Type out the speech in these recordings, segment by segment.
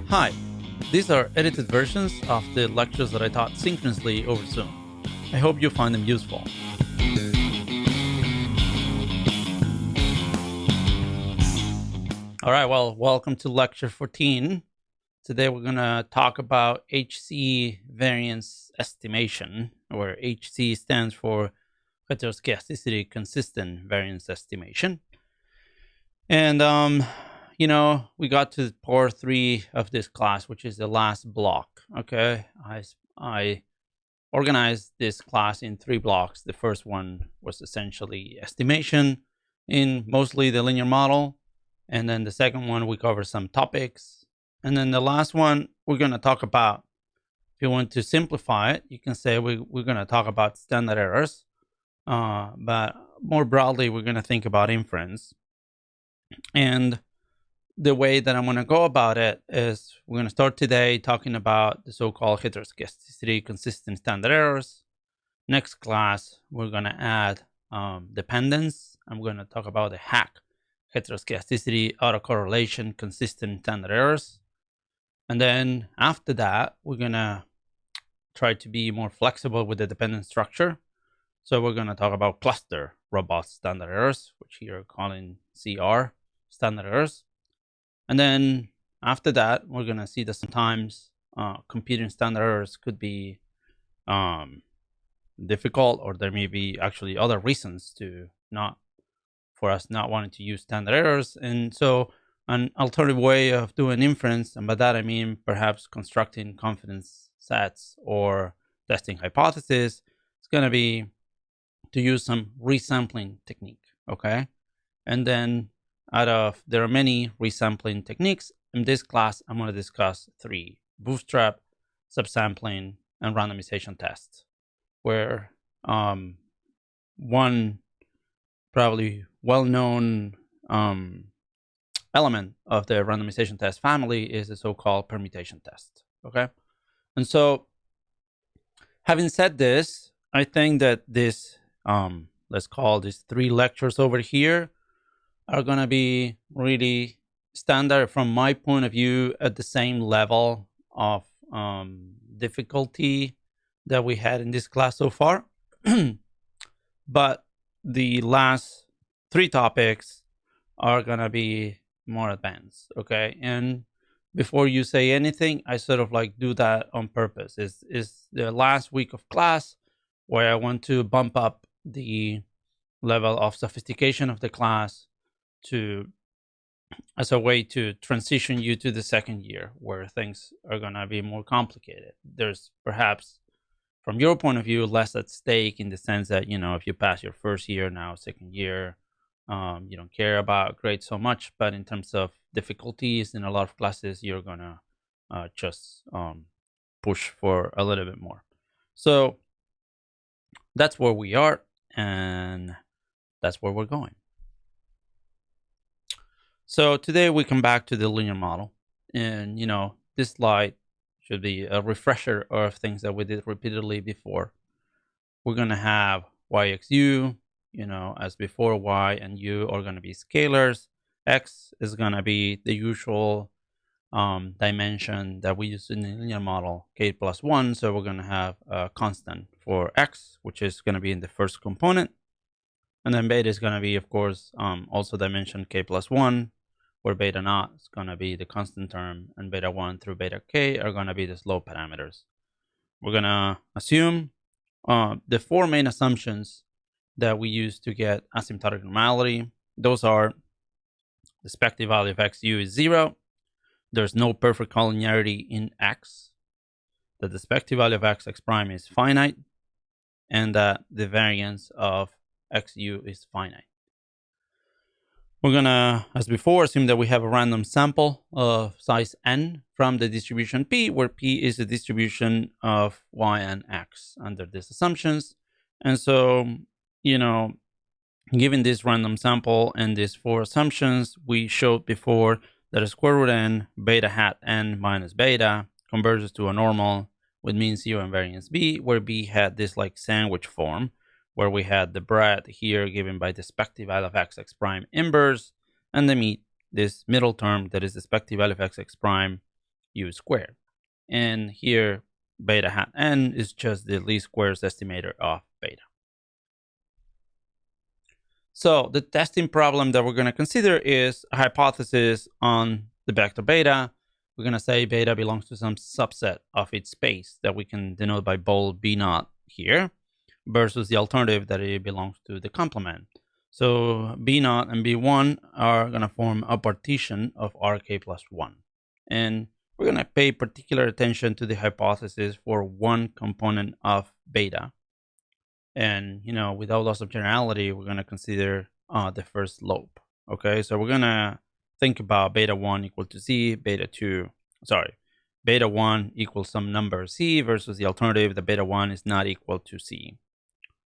Hi, these are edited versions of the lectures that I taught synchronously over Zoom. I hope you find them useful. All right, well, welcome to lecture 14. Today we're going to talk about HC variance estimation, where HC stands for heteroscedasticity consistent variance estimation. And, we got to part 3 of this class, which is the last block. Okay, I organized this class in 3 blocks. The first one was essentially estimation in mostly the linear model. And then the second one, we cover some topics. And then the last one, we're going to talk about, if you want to simplify it, you can say we're going to talk about standard errors. But more broadly, we're going to think about inference. And the way that I'm going to go about it is we're going to start today talking about the so-called heteroscedasticity consistent standard errors. Next class, we're going to add dependence. I'm going to talk about the hack heteroscedasticity autocorrelation consistent standard errors. And then after that, we're going to try to be more flexible with the dependent structure. So we're going to talk about cluster robust standard errors, which here are calling CR standard errors. And then after that, we're going to see that sometimes computing standard errors could be difficult, or there may be actually other reasons for us not wanting to use standard errors. And so an alternative way of doing inference, and by that I mean perhaps constructing confidence sets or testing hypotheses, is going to be to use some resampling technique, okay? And then there are many resampling techniques. In this class, I'm going to discuss 3: bootstrap, subsampling, and randomization tests, where one probably well-known element of the randomization test family is the so-called permutation test, okay? And so having said this, I think that this, let's call these 3 lectures over here, are going to be really standard from my point of view at the same level of difficulty that we had in this class so far. But the last 3 topics are going to be more advanced, okay? And before you say anything, I sort of like do that on purpose. Is the last week of class where I want to bump up the level of sophistication of the class as a way to transition you to the second year, where things are going to be more complicated. There's perhaps, from your point of view, less at stake in the sense that, if you pass your first year, now second year, you don't care about grades so much. But in terms of difficulties in a lot of classes, you're going to just push for a little bit more. So that's where we are, and that's where we're going. So today we come back to the linear model, and this slide should be a refresher of things that we did repeatedly before. We're going to have yxu, as before. Y and u are going to be scalars. X is going to be the usual dimension that we use in the linear model, k plus 1. So we're going to have a constant for x, which is going to be in the first component. And then beta is going to be, of course, also dimension k plus 1, where beta naught is going to be the constant term, and beta 1 through beta k are going to be the slope parameters. We're going to assume the 4 main assumptions that we use to get asymptotic normality. Those are: the expected value of xu is 0. There's no perfect collinearity in x. That the expected value of x prime is finite, and that the variance of xu is finite. We're going to, as before, assume that we have a random sample of size n from the distribution P, where P is the distribution of y and x under these assumptions. And so, given this random sample and these 4 assumptions, we showed before that a square root n beta hat n minus beta converges to a normal with mean 0 and variance b, where b had this like sandwich form, where we had the bread here given by the expected value of x prime inverse, and the meat, this middle term that is the expected value of x prime u squared. And here, beta hat n is just the least squares estimator of beta. So the testing problem that we're going to consider is a hypothesis on the vector beta. We're going to say beta belongs to some subset of its space that we can denote by bold B naught here, versus the alternative that it belongs to the complement. So B naught and B1 are going to form a partition of RK plus 1. And we're going to pay particular attention to the hypothesis for one component of beta. And, without loss of generality, we're going to consider the first slope. Okay, so we're going to think about beta 1 equal to z, beta 1 equals some number c versus the alternative that beta 1 is not equal to c.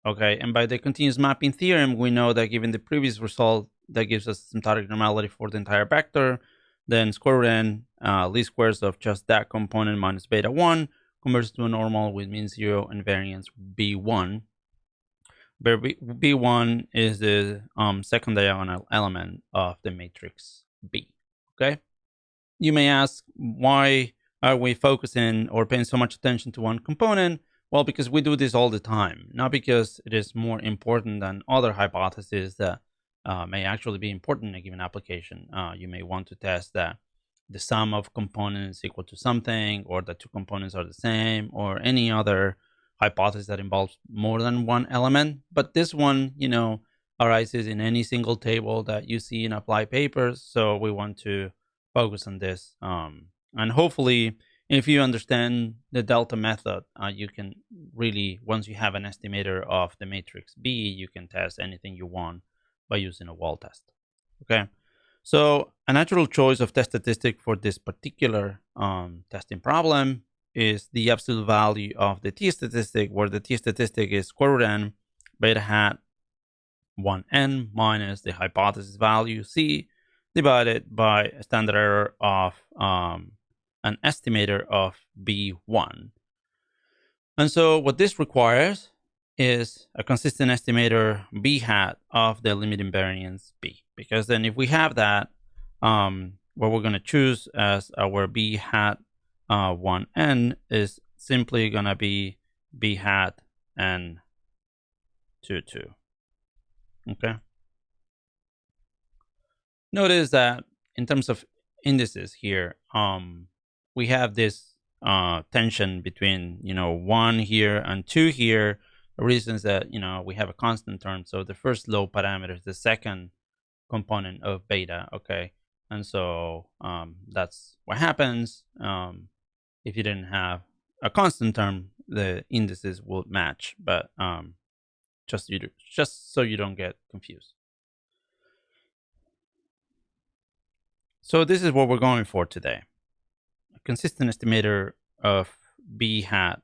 Okay, and by the continuous mapping theorem, we know that given the previous result, that gives us asymptotic normality for the entire vector, then square root n least squares of just that component minus beta 1 converts to a normal with mean 0 and variance b1, where b1 is the second diagonal element of the matrix B. Okay, you may ask, why are we focusing or paying so much attention to one component? Well, because we do this all the time, not because it is more important than other hypotheses that may actually be important in a given application. You may want to test that the sum of components equal to something, or that two components are the same, or any other hypothesis that involves more than one element. But this one, arises in any single table that you see in applied papers. So we want to focus on this. And hopefully, if you understand the delta method, you can really, once you have an estimator of the matrix B, you can test anything you want by using a wall test. Okay, so a natural choice of test statistic for this particular testing problem is the absolute value of the t statistic, where the t statistic is square root n beta hat 1n minus the hypothesis value c divided by a standard error of an estimator of B1. And so what this requires is a consistent estimator B hat of the limiting variance B. Because then if we have that, what we're going to choose as our B hat 1n is simply going to be B hat n 2, 2. Okay. Notice that in terms of indices here, we have this tension between 1 here and 2 here. The reason is that we have a constant term, so the first low parameter is the second component of beta. Okay, and so that's what happens. If you didn't have a constant term, the indices would match, but just so you don't get confused. So this is what we're going for today. A consistent estimator of B hat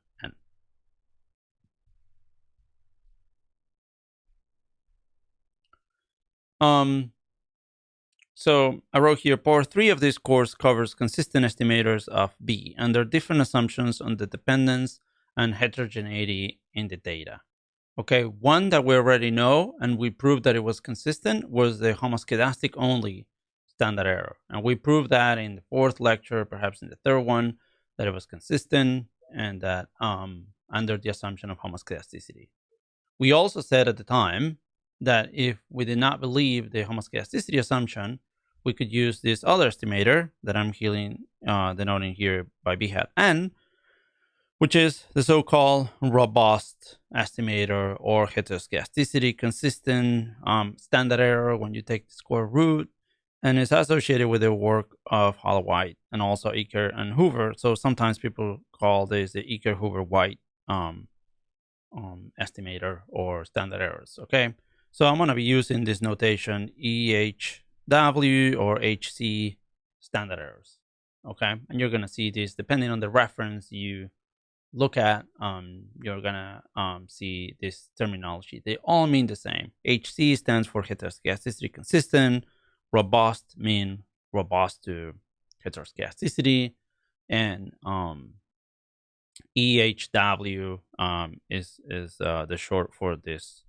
n. So I wrote here, part 3 of this course covers consistent estimators of B under different assumptions on the dependence and heterogeneity in the data. Okay, one that we already know, and we proved that it was consistent, was the homoscedastic only standard error. And we proved that in the 4th lecture, perhaps in the 3rd one, that it was consistent and that under the assumption of homoscedasticity. We also said at the time that if we did not believe the homoscedasticity assumption, we could use this other estimator that I'm denoting here by B hat n, which is the so-called robust estimator or heteroscedasticity consistent standard error when you take the square root, and is associated with the work of Holloway and also Eker and Hoover. So sometimes people call this the Eker-Hoover-White estimator or standard errors. Okay, so I'm going to be using this notation EHW or HC standard errors. Okay, and you're going to see this depending on the reference you look at. You're going to see this terminology. They all mean the same. HC stands for heteroscedasticity consistent. Robust mean robust to heteroscedasticity, and EHW is the short for this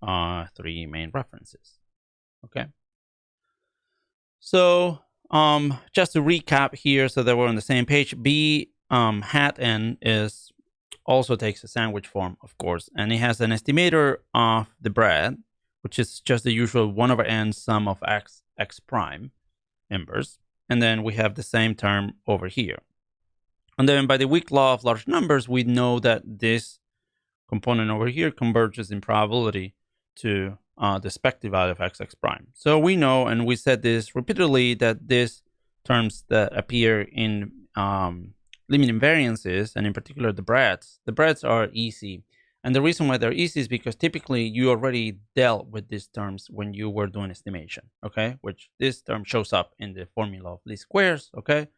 3 main references. Okay, so Just to recap here so that we're on the same page, B hat n is also takes a sandwich form, of course, and it has an estimator of the breadth, which is just the usual 1 over n sum of x prime inverse. And then we have the same term over here. And then by the weak law of large numbers, we know that this component over here converges in probability to the expected value of x prime. So we know, and we said this repeatedly, that these terms that appear in limiting variances, and in particular the breadths are easy. And the reason why they're easy is because typically you already dealt with these terms when you were doing estimation, okay? Which this term shows up in the formula of least squares, okay?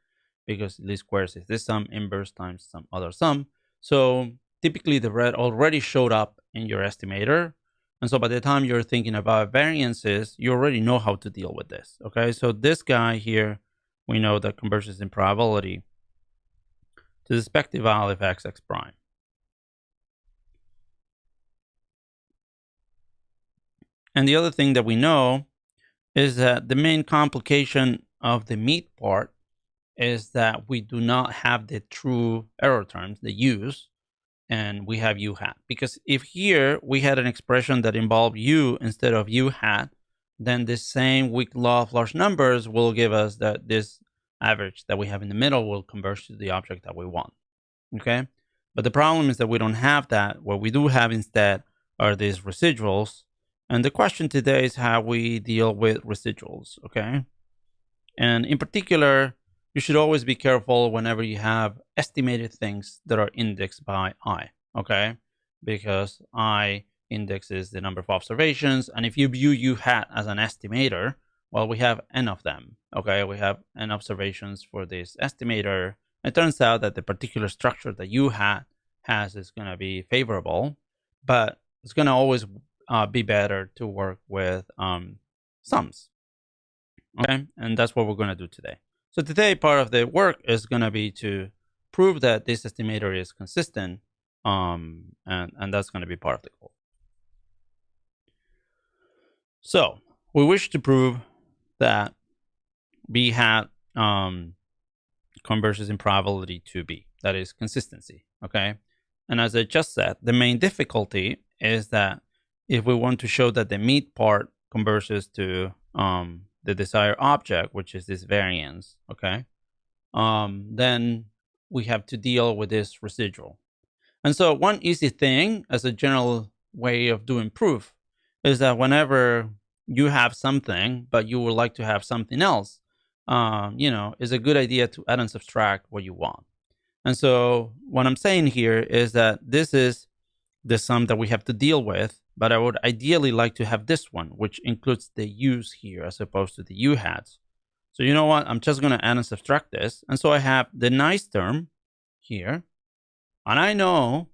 Because least squares is this sum inverse times some other sum. So typically the breadth already showed up in your estimator. And so by the time you're thinking about variances, you already know how to deal with this, okay? So this guy here, we know that converges in probability to the expected value of x prime. And the other thing that we know is that the main complication of the meat part is that we do not have the true error terms, the u's, and we have u hat. Because if here we had an expression that involved u instead of u hat, then the same weak law of large numbers will give us that this average that we have in the middle will converge to the object that we want, okay? But the problem is that we don't have that. What we do have instead are these residuals. And the question today is how we deal with residuals, okay? And in particular, you should always be careful whenever you have estimated things that are indexed by I, okay? Because I indexes the number of observations. And if you view u hat as an estimator, well, we have n of them, okay? We have n observations for this estimator. It turns out that the particular structure that u hat has is going to be favorable, but it's going to always be better to work with sums, okay? And that's what we're going to do today. So today, part of the work is going to be to prove that this estimator is consistent, and that's going to be part of the goal. So we wish to prove that B hat converges in probability to B. That is consistency, okay? And as I just said, the main difficulty is that if we want to show that the meat part converges to the desired object, which is this variance, okay, then we have to deal with this residual. And so one easy thing as a general way of doing proof is that whenever you have something, but you would like to have something else, is a good idea to add and subtract what you want. And so what I'm saying here is that this is the sum that we have to deal with, but I would ideally like to have this one, which includes the u's here as opposed to the u hats. So you know what? I'm just going to add and subtract this. And so I have the nice term here. And I know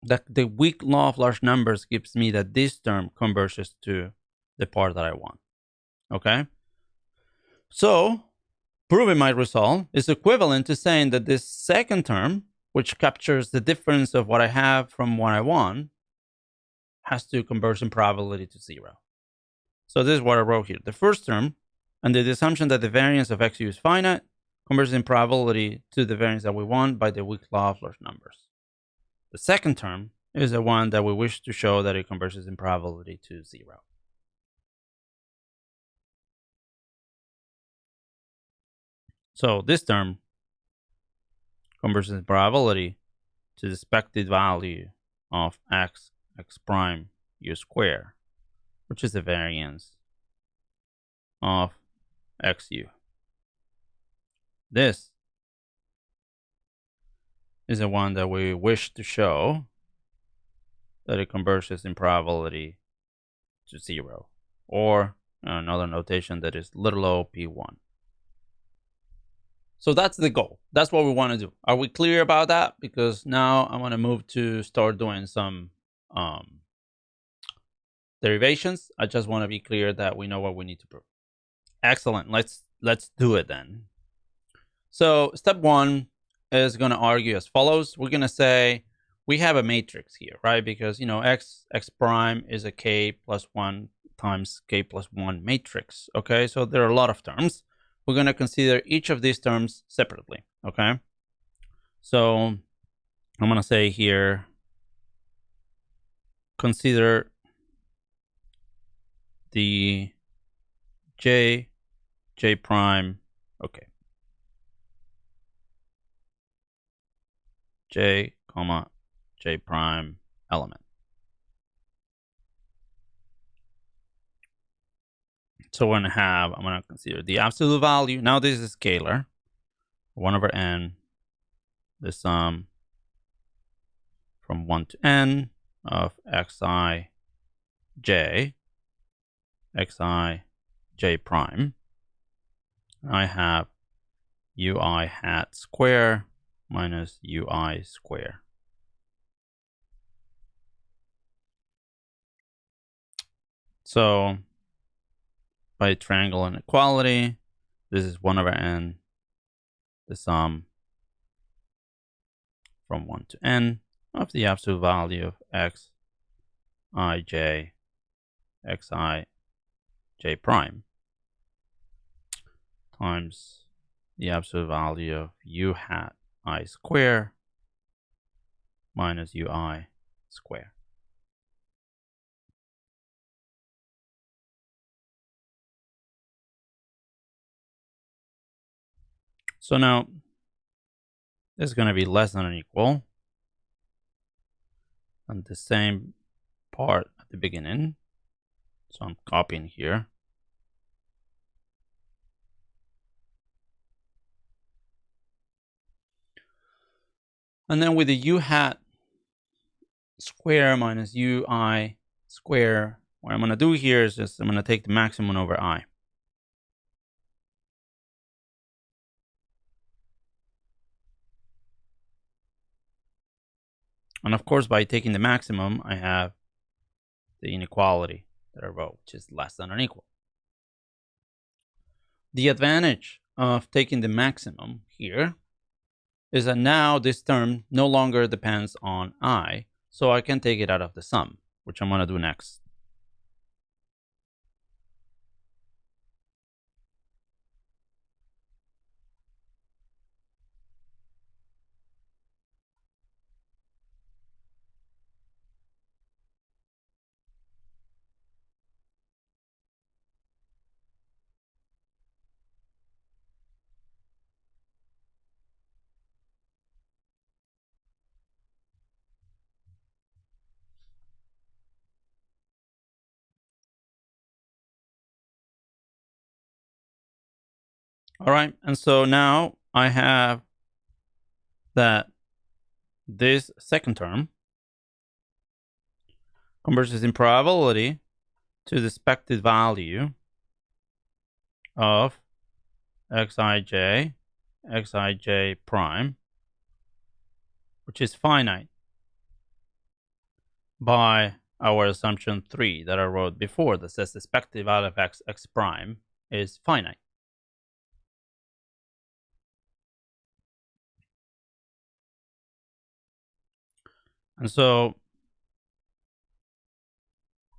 that the weak law of large numbers gives me that this term converges to the part that I want. Okay? So proving my result is equivalent to saying that this second term, which captures the difference of what I have from what I want, has to converge in probability to 0. So this is what I wrote here. The first term, under the assumption that the variance of xu is finite, converges in probability to the variance that we want by the weak law of large numbers. The second term is the one that we wish to show that it converges in probability to 0. So this term converges in probability to the expected value of x prime u square, which is the variance of xu. This is the one that we wish to show that it converges in probability to 0, or another notation that is little o p1. So that's the goal. That's what we want to do. Are we clear about that? Because now I want to move to start doing some derivations. I just want to be clear that we know what we need to prove. Excellent. Let's do it then. So step one is going to argue as follows. We're going to say we have a matrix here, right? Because, x prime is a k plus 1 times k plus 1 matrix. Okay, so there are a lot of terms. we're going to consider each of these terms separately, okay? So I'm going to say here, consider the J prime, okay. J, comma, J prime element. So we're going to have, I'm going to consider the absolute value. Now this is scalar, 1 over n, the sum from 1 to n of xi j, xi j prime. I have ui hat square minus ui square. So by triangle inequality, this is 1 over n, the sum from 1 to n of the absolute value of x I j xi j prime times the absolute value of u hat I square minus ui square. So now this is going to be less than or equal, and the same part at the beginning. So I'm copying here. And then with the u hat square minus ui square, what I'm going to do here is just I'm going to take the maximum over I. And of course, by taking the maximum, I have the inequality that I wrote, which is less than or equal. The advantage of taking the maximum here is that now this term no longer depends on I, so I can take it out of the sum, which I'm going to do next. All right, and so now I have that this second term converges in probability to the expected value of xij prime, which is finite by our assumption 3 that I wrote before that says the expected value of x prime is finite. And so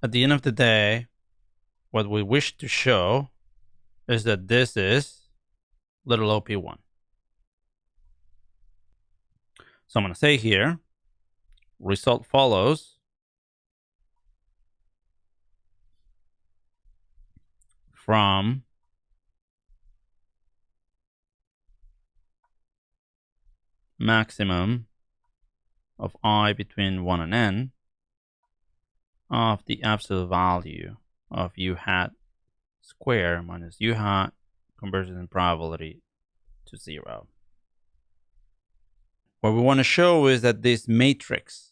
at the end of the day, what we wish to show is that this is little op1. So I'm going to say here, result follows from maximum of I between 1 and n of the absolute value of u hat square minus u hat converges in probability to 0. What we want to show is that this matrix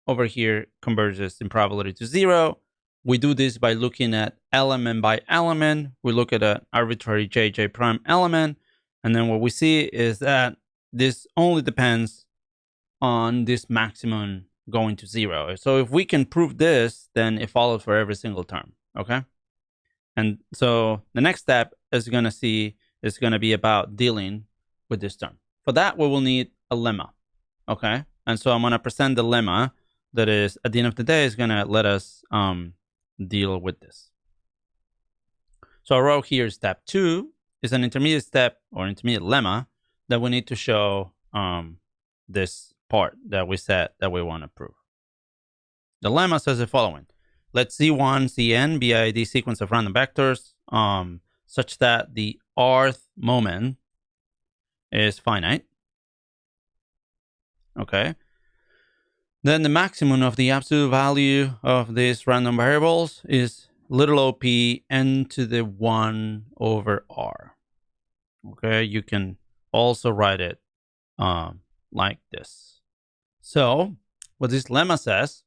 over here converges in probability to 0. We do this by looking at element by element. We look at an arbitrary j prime element, and then what we see is that this only depends on this maximum going to 0. So if we can prove this, then it follows for every single term, okay? And so the next step is going to be about dealing with this term. For that, we will need a lemma, okay? And so I'm going to present the lemma that is, at the end of the day, is going to let us deal with this. So I wrote here step 2, is an intermediate step or intermediate lemma that we need to show this part that we said that we want to prove. The lemma says the following. Let C1, Cn be a sequence of random vectors such that the rth moment is finite. Okay. Then the maximum of the absolute value of these random variables is little op n to the 1 over r. Okay, you can also write it like this. So what this lemma says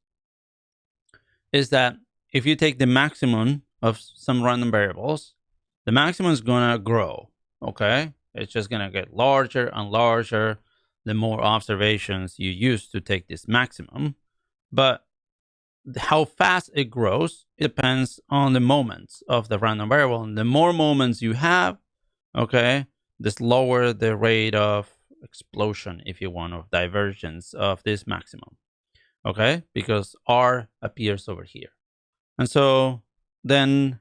is that if you take the maximum of some random variables, the maximum is going to grow. Okay, it's just going to get larger and larger the more observations you use to take this maximum. But how fast it grows, it depends on the moments of the random variable. And the more moments you have, okay, the slower the rate of explosion, if you want, of divergence of this maximum. Okay, because R appears over here. And so then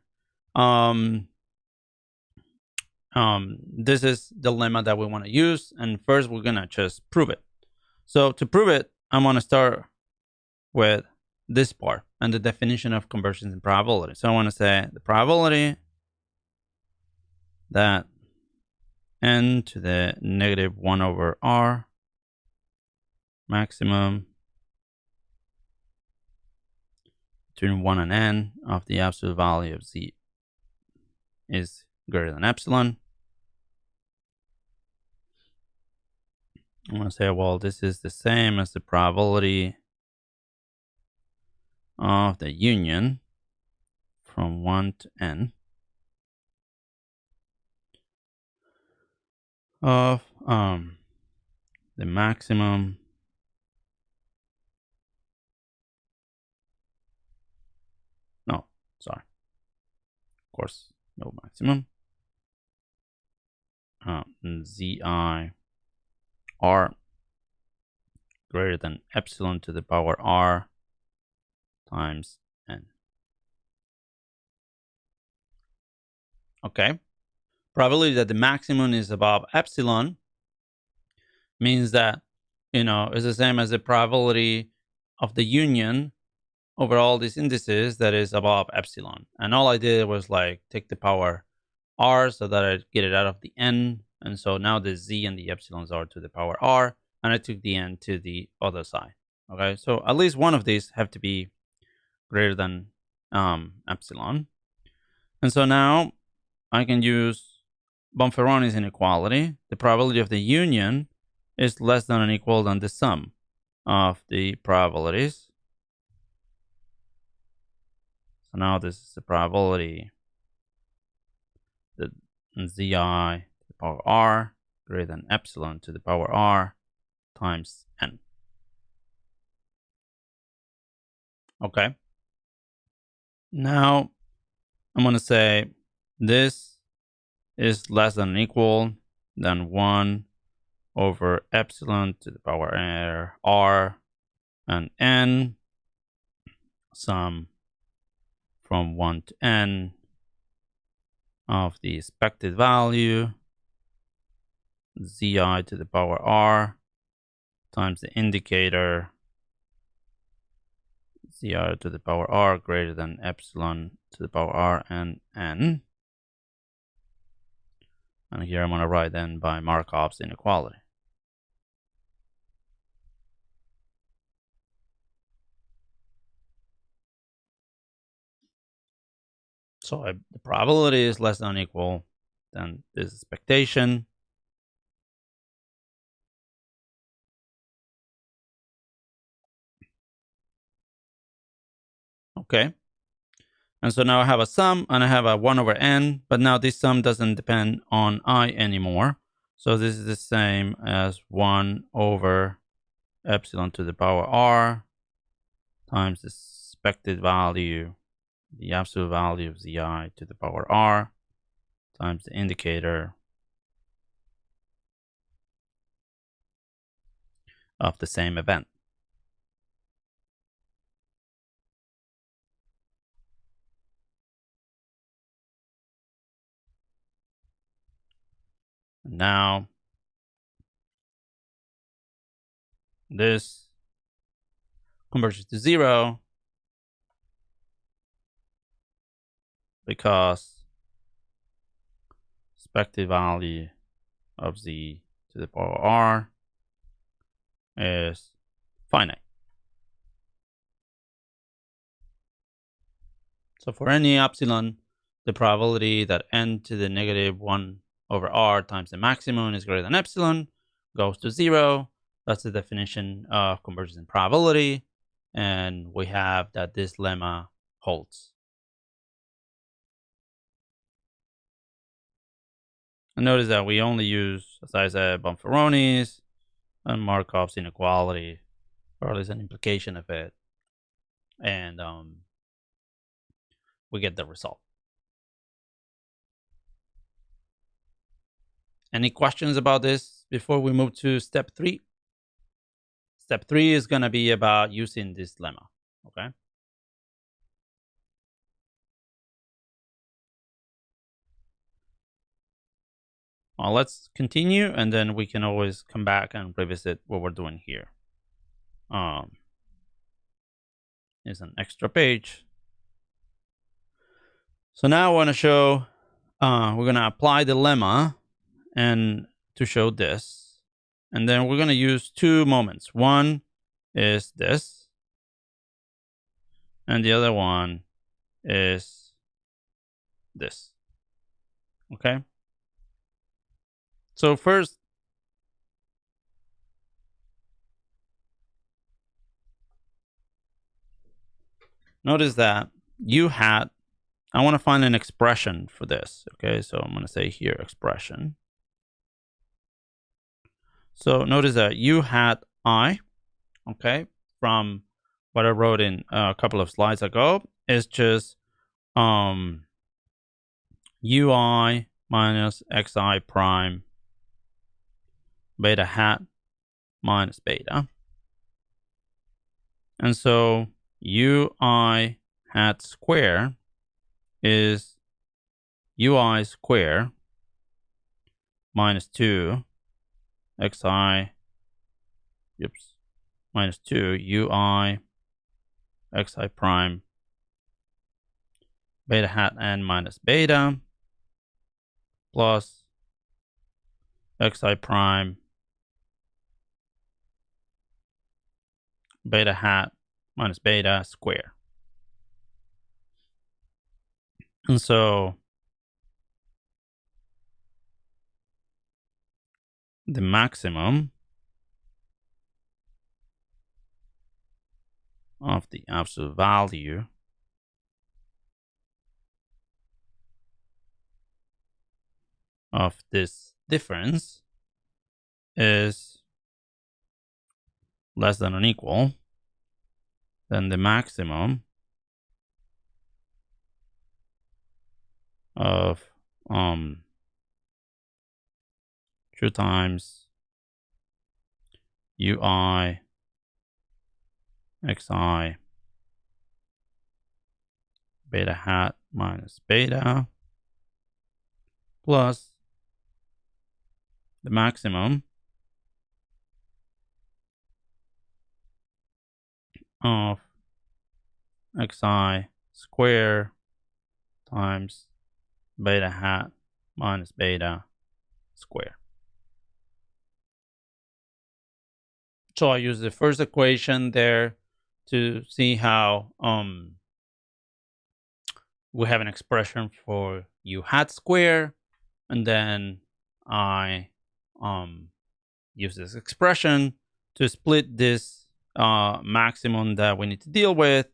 this is the lemma that we want to use. And first, we're going to just prove it. So to prove it, I'm going to start with this part and the definition of conversions and probability. So I want to say the probability that n to the negative 1 over r maximum between 1 and n of the absolute value of z is greater than epsilon. I'm going to say, well, this is the same as the probability of the union from 1 to n of the maximum of course, no maximum zi r greater than epsilon to the power r times n. Okay. Probability that the maximum is above epsilon means that, it's the same as the probability of the union over all these indices that is above epsilon. And all I did was take the power r so that I get it out of the n. And so now the z and the epsilons are to the power r, and I took the n to the other side. Okay, so at least one of these have to be greater than epsilon. And so now I can use Bonferroni's inequality. The probability of the union is less than or equal than the sum of the probabilities. So now this is the probability that zi to the power r greater than epsilon to the power r times n. Okay. Now I'm going to say this is less than or equal than 1 over epsilon to the power r and n, sum from 1 to n of the expected value zi to the power r times the indicator zi to the power r greater than epsilon to the power r and n. And here I'm going to write then by Markov's inequality. So the probability is less than or equal than this expectation. Okay. And so now I have a sum and I have a 1 over n, but now this sum doesn't depend on I anymore. So this is the same as 1 over epsilon to the power r times the expected value, the absolute value of zi to the power r times the indicator of the same event. Now, this converges to 0 because expected value of z to the power r is finite. So for any epsilon, the probability that n to the negative 1 over r times the maximum is greater than epsilon goes to 0. That's the definition of convergence probability. And we have that this lemma holds. And notice that we only use, as I said, Bonferroni's and Markov's inequality, or at least an implication of it. And we get the result. Any questions about this before we move to step 3? Step 3 is going to be about using this lemma, okay? Well, let's continue, and then we can always come back and revisit what we're doing here. Here's an extra page. So now I want to show, we're going to apply the lemma and to show this. And then we're going to use 2 moments. One is this, and the other one is this. Okay? So first, notice that u hat, I want to find an expression for this. Okay, so I'm going to say here expression. So notice that u hat I, okay, from what I wrote in a couple of slides ago, is just ui minus xi prime beta hat minus beta. And so ui hat square is ui square minus 2 xi, minus 2 ui xi prime beta hat n minus beta plus xi prime beta hat minus beta square. And so the maximum of the absolute value of this difference is less than or equal than the maximum of 2 times ui xi beta hat minus beta plus the maximum of xi square times beta hat minus beta square. So I use the first equation there to see how we have an expression for u hat square, and then I use this expression to split this maximum that we need to deal with,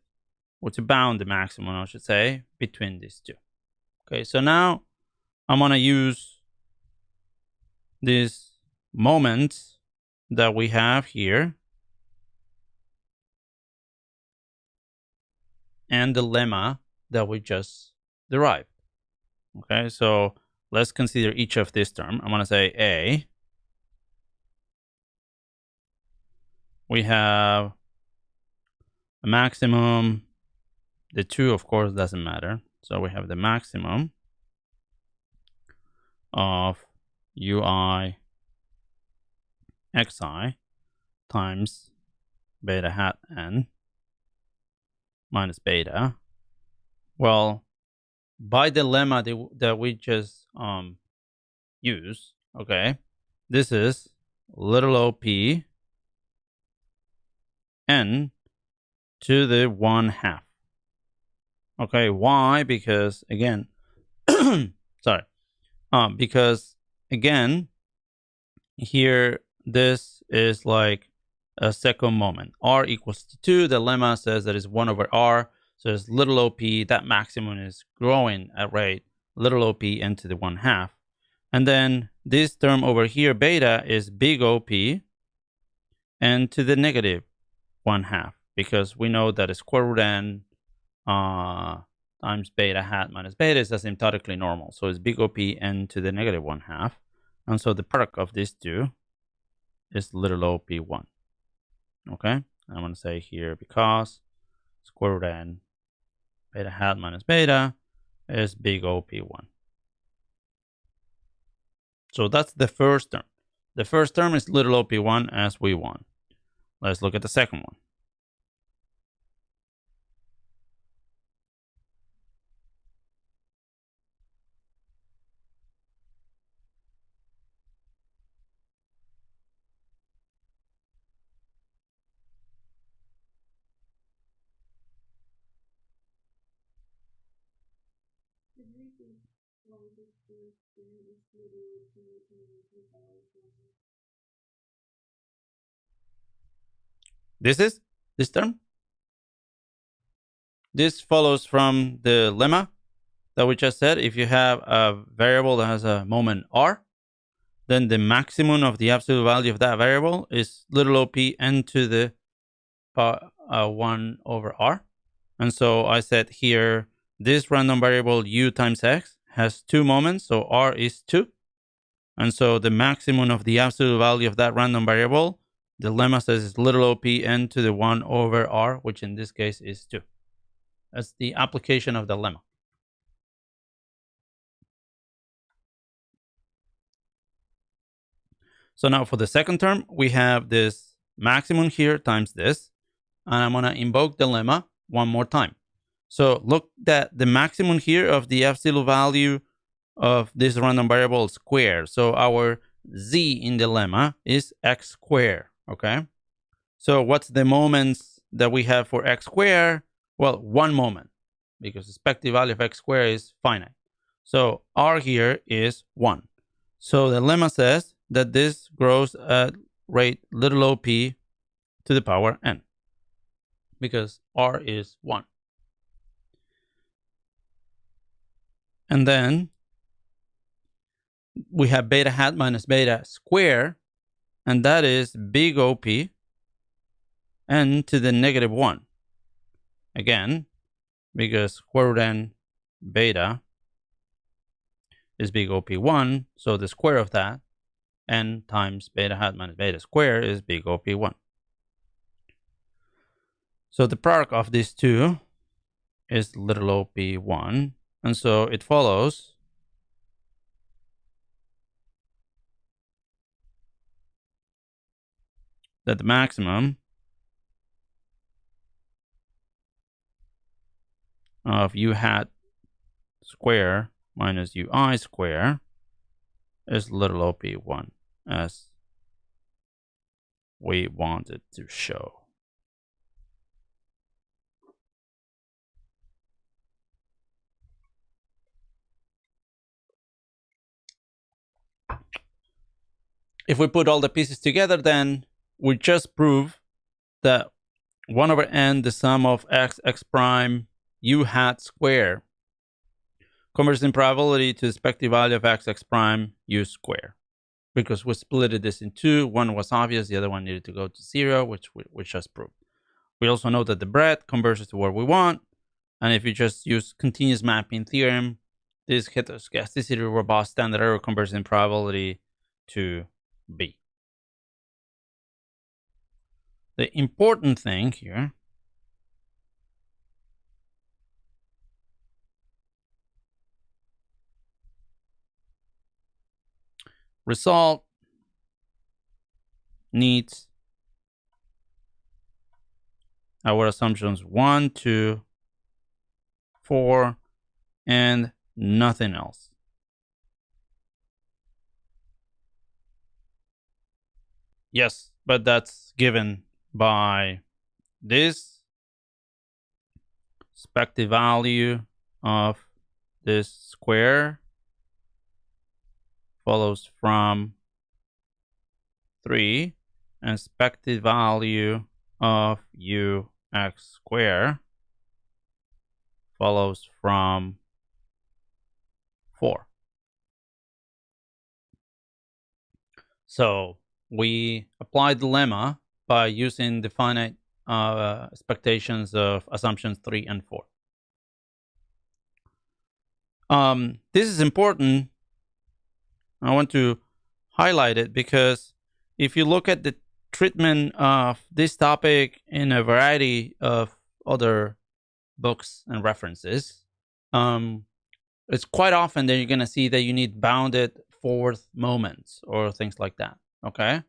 or to bound the maximum, I should say, between these two. Okay, so now I'm going to use this moment that we have here and the lemma that we just derived. Okay, so let's consider each of this term. I'm going to say A. We have a maximum. The 2, of course, doesn't matter. So we have the maximum of ui xi times beta hat n minus beta. Well, by the lemma that we just use, okay, this is little op n to the 1/2. Okay, why? Because again, sorry, because again, here this is like a second moment. R equals to 2. The lemma says that is 1 over R. So it's little op, that maximum is growing at rate little op n to the 1/2. And then this term over here, beta, is big op n to the negative 1/2, because we know that a square root n times beta hat minus beta is asymptotically normal. So it's big op n to the negative 1/2. And so the product of these two is little op1. Okay, I'm going to say here because square root n beta hat minus beta is big op1. So that's the first term. The first term is little op1 as we want. Let's look at the second one. This term. This follows from the lemma that we just said. If you have a variable that has a moment r, then the maximum of the absolute value of that variable is little op n to the 1 over r. And so I said here, this random variable u times x has 2 moments, so r is 2. And so the maximum of the absolute value of that random variable, the lemma says, is little op n to the 1 over r, which in this case is 2. That's the application of the lemma. So now for the second term, we have this maximum here times this. And I'm going to invoke the lemma one more time. So look that the maximum here of the absolute value of this random variable squared. So our z in the lemma is x squared. Okay. So what's the moments that we have for x squared? Well, 1 moment, because the expected value of x squared is finite. So r here is 1. So the lemma says that this grows at rate little op to the power n, because r is 1. And then we have beta hat minus beta square, and that is big op n to the negative 1. Again, because square root n beta is big op1, so the square of that, n times beta hat minus beta square, is big op1. So the product of these two is little op1. And so it follows that the maximum of u hat square minus ui square is little op1, as we wanted to show. If we put all the pieces together, then we just prove that 1 over n, the sum of x prime u hat square, converts in probability to the expected value of x prime u square. Because we split this in two. One was obvious, the other one needed to go to 0, which we just proved. We also know that the breadth converges to what we want. And if you just use continuous mapping theorem, this heteroscedasticity robust standard error converts in probability to B. The important thing here result needs our assumptions 1, 2, 4, and nothing else. Yes, but that's given by this expected value of this square follows from 3, and expected value of ux square follows from 4. So we apply the lemma by using the finite expectations of assumptions 3 and 4. This is important. I want to highlight it because if you look at the treatment of this topic in a variety of other books and references, it's quite often that you're going to see that you need bounded fourth moments or things like that. Okay.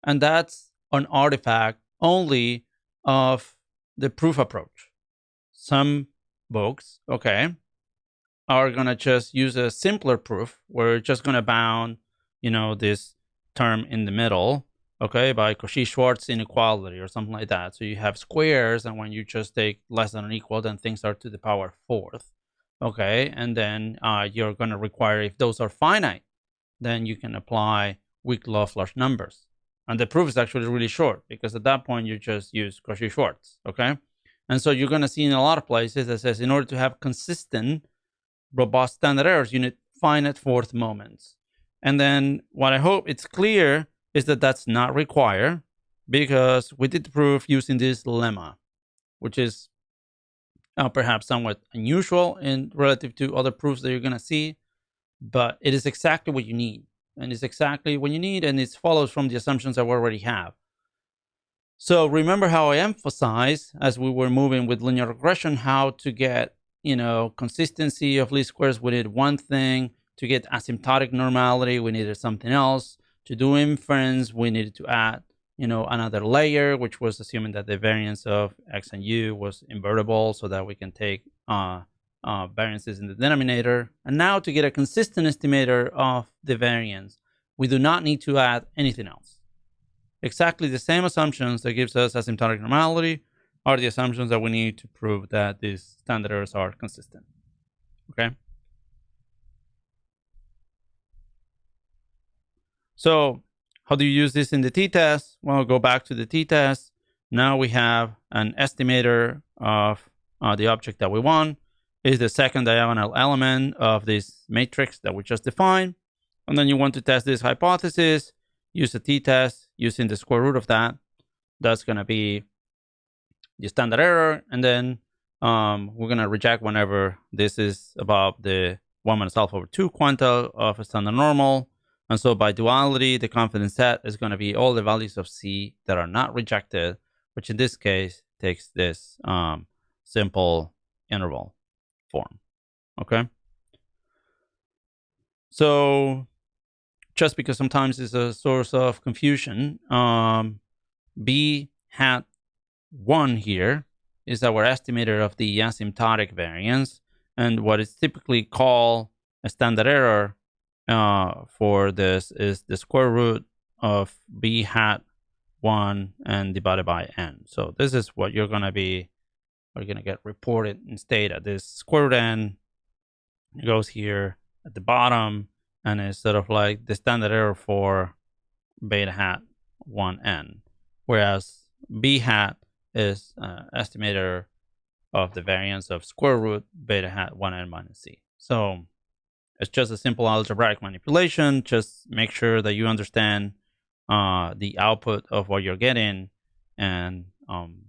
And that's an artifact only of the proof approach. Some books, okay, are going to just use a simpler proof where you're just going to bound, this term in the middle, okay, by Cauchy-Schwarz inequality or something like that. So you have squares, and when you just take less than or equal, then things are to the power fourth, okay, and then you're going to require, if those are finite, then you can apply weak law of large numbers. And the proof is actually really short because at that point you just use Cauchy-Schwarz, okay? And so you're going to see in a lot of places that says in order to have consistent, robust standard errors, you need finite fourth moments. And then what I hope it's clear is that that's not required because we did the proof using this lemma, which is perhaps somewhat unusual in relative to other proofs that you're going to see, but it is exactly what you need. And it's exactly what you need, and it follows from the assumptions that we already have. So remember how I emphasized as we were moving with linear regression how to get, consistency of least squares. We needed one thing. To get asymptotic normality, we needed something else. To do inference, we needed to add, another layer, which was assuming that the variance of x and u was invertible so that we can take variances in the denominator. And now to get a consistent estimator of the variance, we do not need to add anything else. Exactly the same assumptions that gives us asymptotic normality are the assumptions that we need to prove that these standard errors are consistent. Okay. So how do you use this in the t-test? Well, go back to the t-test. Now we have an estimator of the object that we want. Is the second diagonal element of this matrix that we just defined. And then you want to test this hypothesis, use a t-test using the square root of that. That's going to be the standard error. And then we're going to reject whenever this is above the 1 minus alpha over 2 quantile of a standard normal. And so by duality, the confidence set is going to be all the values of C that are not rejected, which in this case takes this simple interval form. Okay. So just because sometimes it's a source of confusion, B hat 1 here is our estimator of the asymptotic variance, and what is typically called a standard error for this is the square root of B hat 1 and divided by n. So this is what you're going to get reported in data. This square root n goes here at the bottom and is sort of like the standard error for beta hat 1n, whereas B hat is estimator of the variance of square root beta hat 1n minus c. So it's just a simple algebraic manipulation. Just make sure that you understand the output of what you're getting, and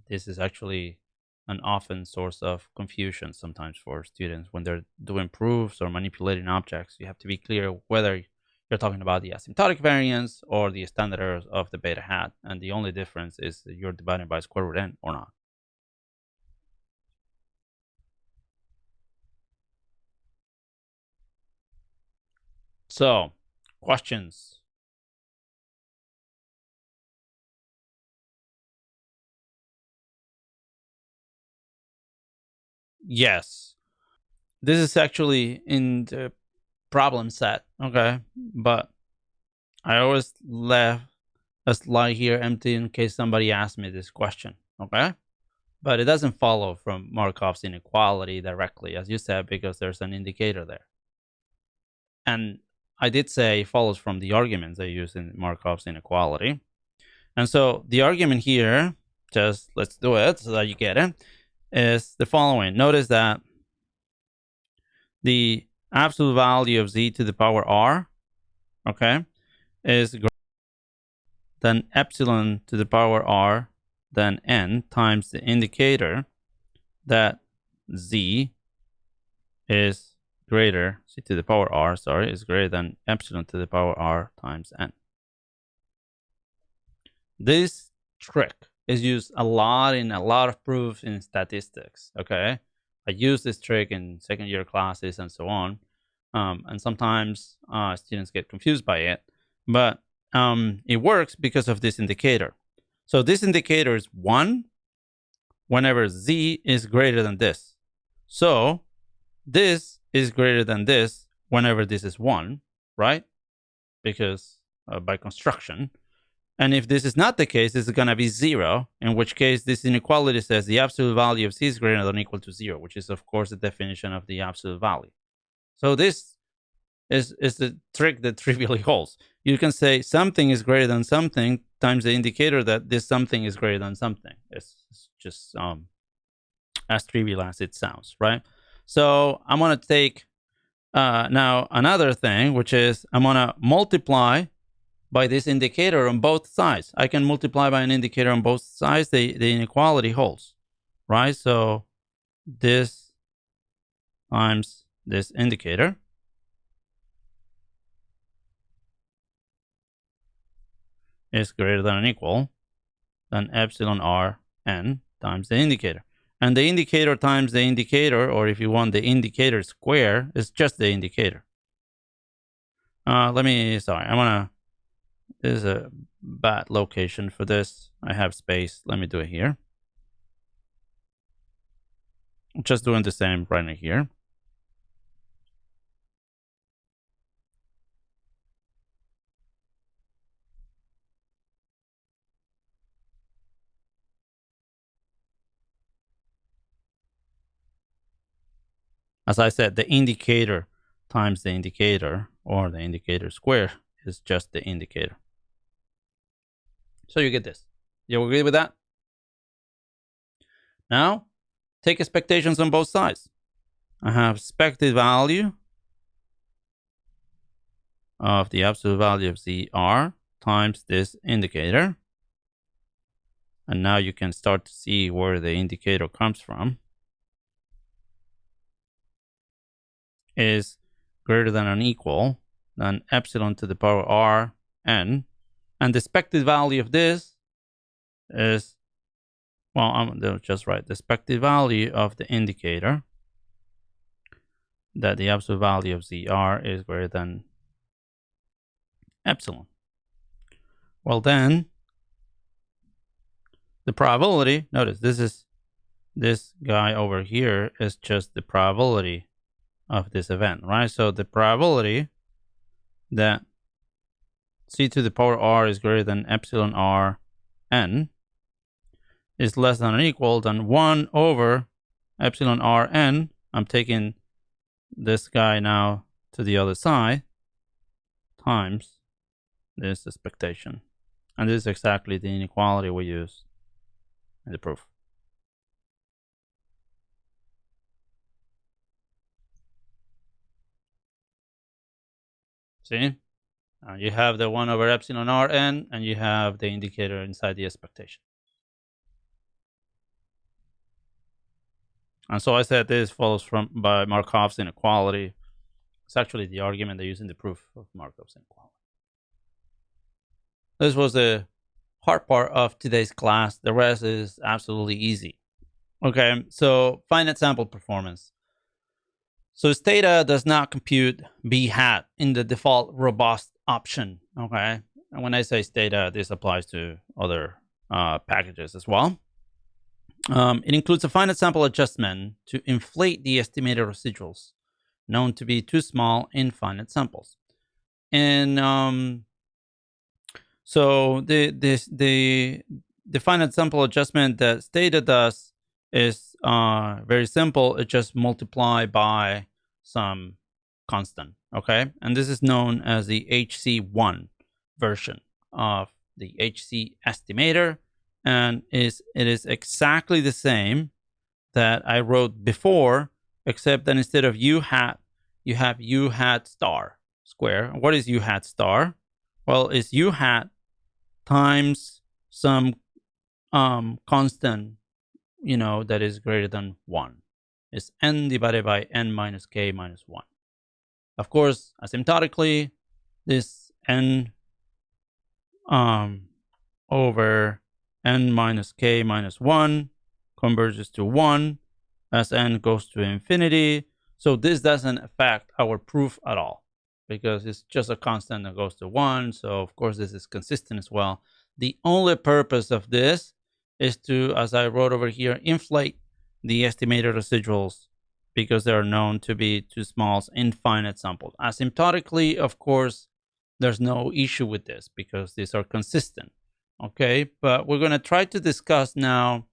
this is actually an often source of confusion sometimes for students when they're doing proofs or manipulating objects. You have to be clear whether you're talking about the asymptotic variance or the standard errors of the beta hat, and the only difference is that you're dividing by square root n or not. So Questions? Yes. This is actually in the problem set, okay? But I always left a slide here empty in case somebody asks me this question, okay? But it doesn't follow from Markov's inequality directly, as you said, because there's an indicator there. And I did say it follows from the arguments I use in Markov's inequality. And so the argument here, just let's do it so that you get it, is the following. Notice that the absolute value of z to the power r, okay, is greater than epsilon to the power r than n times the indicator that z is greater, c to the power r, sorry, is greater than epsilon to the power r times n. This trick is used a lot in a lot of proofs in statistics, okay? I use this trick in second year classes and so on. And sometimes students get confused by it, but it works because of this indicator. So this indicator is 1 whenever z is greater than this. So this is greater than this whenever this is 1, right? Because by construction. And if this is not the case, this is going to be 0, in which case this inequality says the absolute value of c is greater than or equal to 0, which is, of course, the definition of the absolute value. So this is the trick that trivially holds. You can say something is greater than something times the indicator that this something is greater than something. It's just as trivial as it sounds, right? So I'm going to take now another thing, which is I'm going to multiply by this indicator on both sides. I can multiply by an indicator on both sides. The inequality holds, right? So this times this indicator is greater than or equal than epsilon r n times the indicator. And the indicator times the indicator, or if you want the indicator square, is just the indicator. I'm gonna, this is a bad location for this. I have space. Let me do it here. I'm just doing the same right here. As I said, the indicator times the indicator, or the indicator square, is just the indicator. So you get this. You agree with that? Now, take expectations on both sides. I have expected value of the absolute value of ZR times this indicator. And now you can start to see where the indicator comes from. Is greater than or equal than epsilon to the power r n. And the expected value of this is, well, I'm just right. The expected value of the indicator that the absolute value of ZR is greater than epsilon. Well, then the probability, notice this guy over here is just the probability of this event, right? So the probability that c to the power r is greater than epsilon r n is less than or equal than 1 over epsilon r n. I'm taking this guy now to the other side times this expectation. And this is exactly the inequality we use in the proof. See? You have the 1 over epsilon r n, and you have the indicator inside the expectation. And so I said this follows from by Markov's inequality. It's actually the argument they use in the proof of Markov's inequality. This was the hard part of today's class. The rest is absolutely easy. Okay, so finite sample performance. So Stata does not compute B hat in the default robust option. Okay. And when I say Stata, this applies to other packages as well. It includes a finite sample adjustment to inflate the estimated residuals, known to be too small in finite samples. And so the finite sample adjustment that Stata does is very simple. It just multiply by some constant, okay? And this is known as the HC1 version of the HC estimator, and it is exactly the same that I wrote before, except that instead of U hat, you have U hat star square. What is U hat star? Well, it's U hat times some constant, that is greater than 1. It's n divided by n minus k minus 1. Of course, asymptotically, this n over n minus k minus 1 converges to 1 as n goes to infinity. So this doesn't affect our proof at all because it's just a constant that goes to 1. So, of course, this is consistent as well. The only purpose of this is to, as I wrote over here, inflate the estimated residuals because they are known to be too small in finite samples. Asymptotically, of course, there's no issue with this because these are consistent. Okay, but we're going to try to discuss now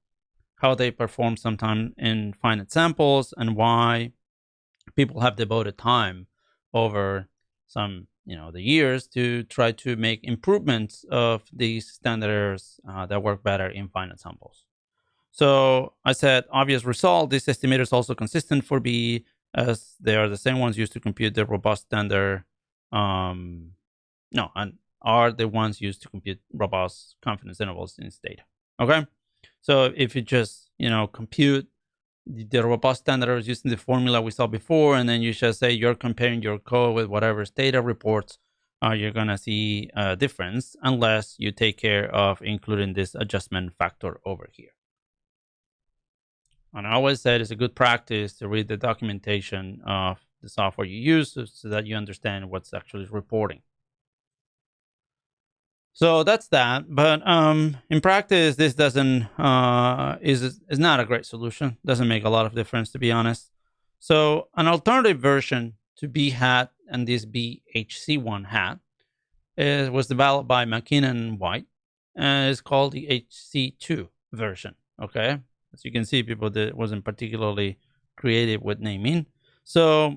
how they perform sometime in finite samples and why people have devoted time over some, the years to try to make improvements of these standard errors that work better in finite samples. So I said, obvious result, this estimator is also consistent for B as they are the same ones used to compute the robust standard, and are the ones used to compute robust confidence intervals in Stata. Okay, so if you just compute the robust standard errors using the formula we saw before, and then you just say you're comparing your code with whatever Stata reports, you're gonna see a difference unless you take care of including this adjustment factor over here. And I always said it's a good practice to read the documentation of the software you use so that you understand what's actually reporting. So that's that. But in practice, this doesn't is not a great solution. Doesn't make a lot of difference, to be honest. So an alternative version to B hat and this BHC1 hat was developed by McKinnon and White, and it's called the HC2 version. Okay, as you can see, people that wasn't particularly creative with naming. So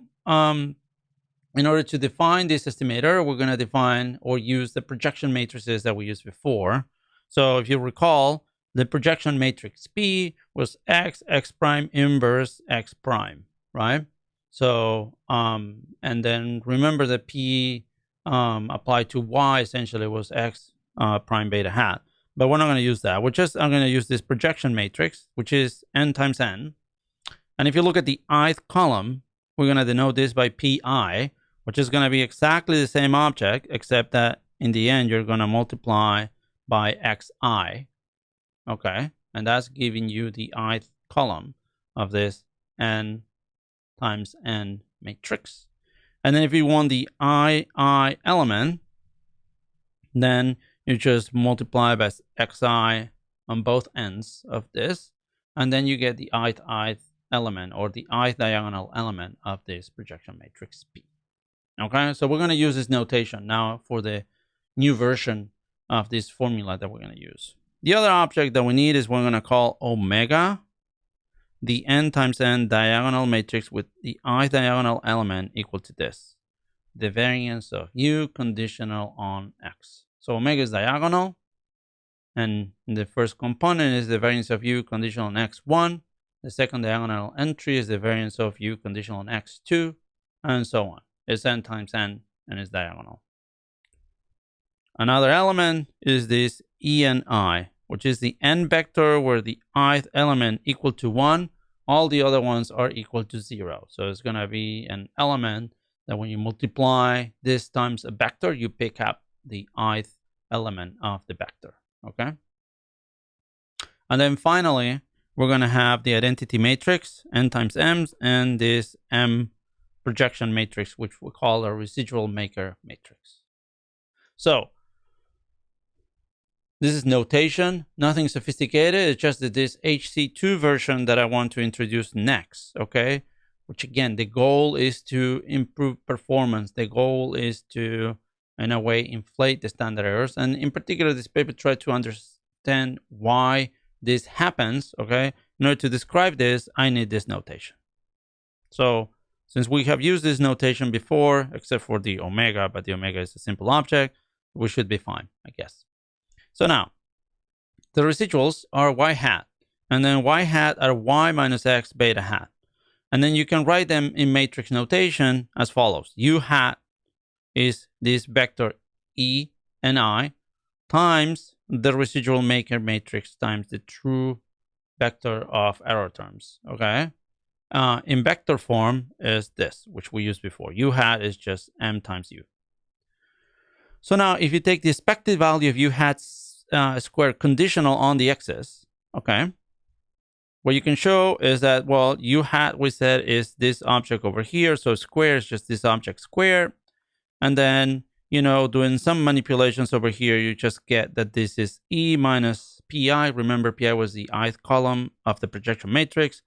in order to define this estimator, we're going to define or use the projection matrices that we used before. So if you recall, the projection matrix P was X, X prime inverse X prime, right? So, and then remember that P applied to Y essentially was X prime beta hat. But we're not going to use that. I'm going to use this projection matrix, which is n times n. And if you look at the ith column, we're going to denote this by Pi, which is going to be exactly the same object, except that in the end, you're going to multiply by xi. Okay, and that's giving you the ith column of this n times n matrix. And then if you want the I element, then you just multiply by xi on both ends of this, and then you get the ith element or the ith diagonal element of this projection matrix P. Okay, so we're going to use this notation now for the new version of this formula that we're going to use. The other object that we need is we're going to call omega, the n times n diagonal matrix with the ith diagonal element equal to this, the variance of u conditional on x. So omega is diagonal, and the first component is the variance of u conditional on x1. The second diagonal entry is the variance of u conditional on x2, and so on. It's n times n, and it's diagonal. Another element is this ENI, which is the n vector where the ith element equal to 1. All the other ones are equal to 0. So it's going to be an element that when you multiply this times a vector, you pick up the ith element of the vector. Okay. And then finally, we're going to have the identity matrix, n times m, and this m projection matrix, which we call a residual maker matrix. So this is notation, nothing sophisticated. It's just that this HC2 version that I want to introduce next, okay? Which again, the goal is to improve performance. The goal is to, in a way, inflate the standard errors. And in particular, this paper tried to understand why this happens, okay? In order to describe this, I need this notation. So since we have used this notation before, except for the omega, but the omega is a simple object, we should be fine, I guess. So now, the residuals are y hat, and then y hat are y minus x beta hat. And then you can write them in matrix notation as follows. U hat is this vector E and I times the residual maker matrix times the true vector of error terms, okay? In vector form is this, which we used before. U hat is just m times u. So now if you take the expected value of u hat squared conditional on the x's, okay, what you can show is that, well, u hat, we said, is this object over here. So square is just this object square. And then, you know, doing some manipulations over here, you just get that this is E minus pi. Remember, pi was the ith column of the projection matrix.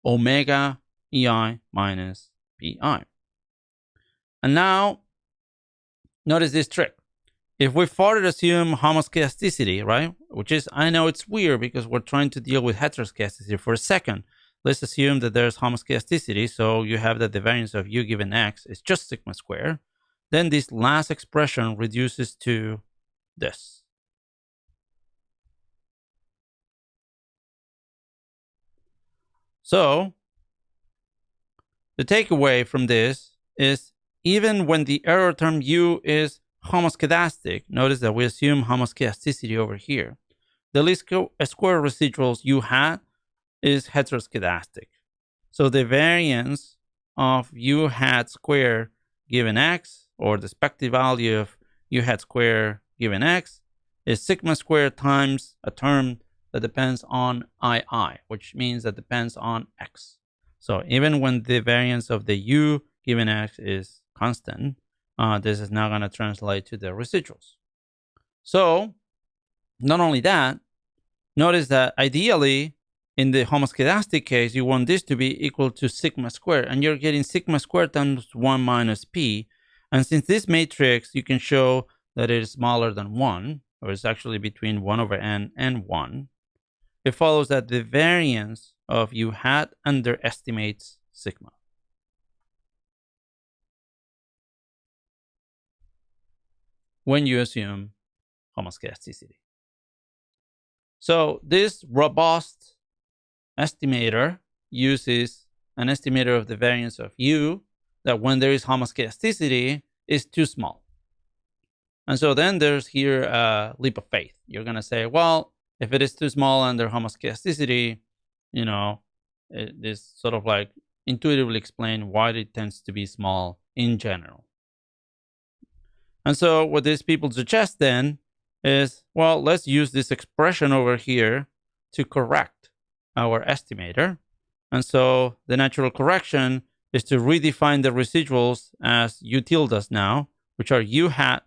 Omega EI minus pi. And now, notice this trick. If we further assume homoscedasticity, right, which is, I know it's weird because we're trying to deal with heteroscedasticity for a second. Let's assume that there's homoscedasticity. So you have that the variance of u given x is just sigma squared. Then this last expression reduces to this. So the takeaway from this is even when the error term u is homoscedastic, notice that we assume homoscedasticity over here. The least square residuals u hat is heteroscedastic. So the variance of u hat square given x, or the expected value of u hat square given x, is sigma squared times a term that depends on ii, which means that depends on x. So even when the variance of the u given x is constant, this is now going to translate to the residuals. So not only that, notice that ideally in the homoscedastic case, you want this to be equal to sigma squared, and you're getting sigma squared times 1 minus p. And since this matrix, you can show that it is smaller than 1, or it's actually between 1 over n and 1, it follows that the variance of u hat underestimates sigma. When you assume homoscedasticity. So this robust estimator uses an estimator of the variance of u that when there is homoscedasticity is too small. And so then there's here a leap of faith. You're going to say, well, if it is too small under homoscedasticity, you know, this sort of like intuitively explain why it tends to be small in general. And so what these people suggest then is, well, let's use this expression over here to correct our estimator. And so the natural correction is to redefine the residuals as u tildes now, which are u hat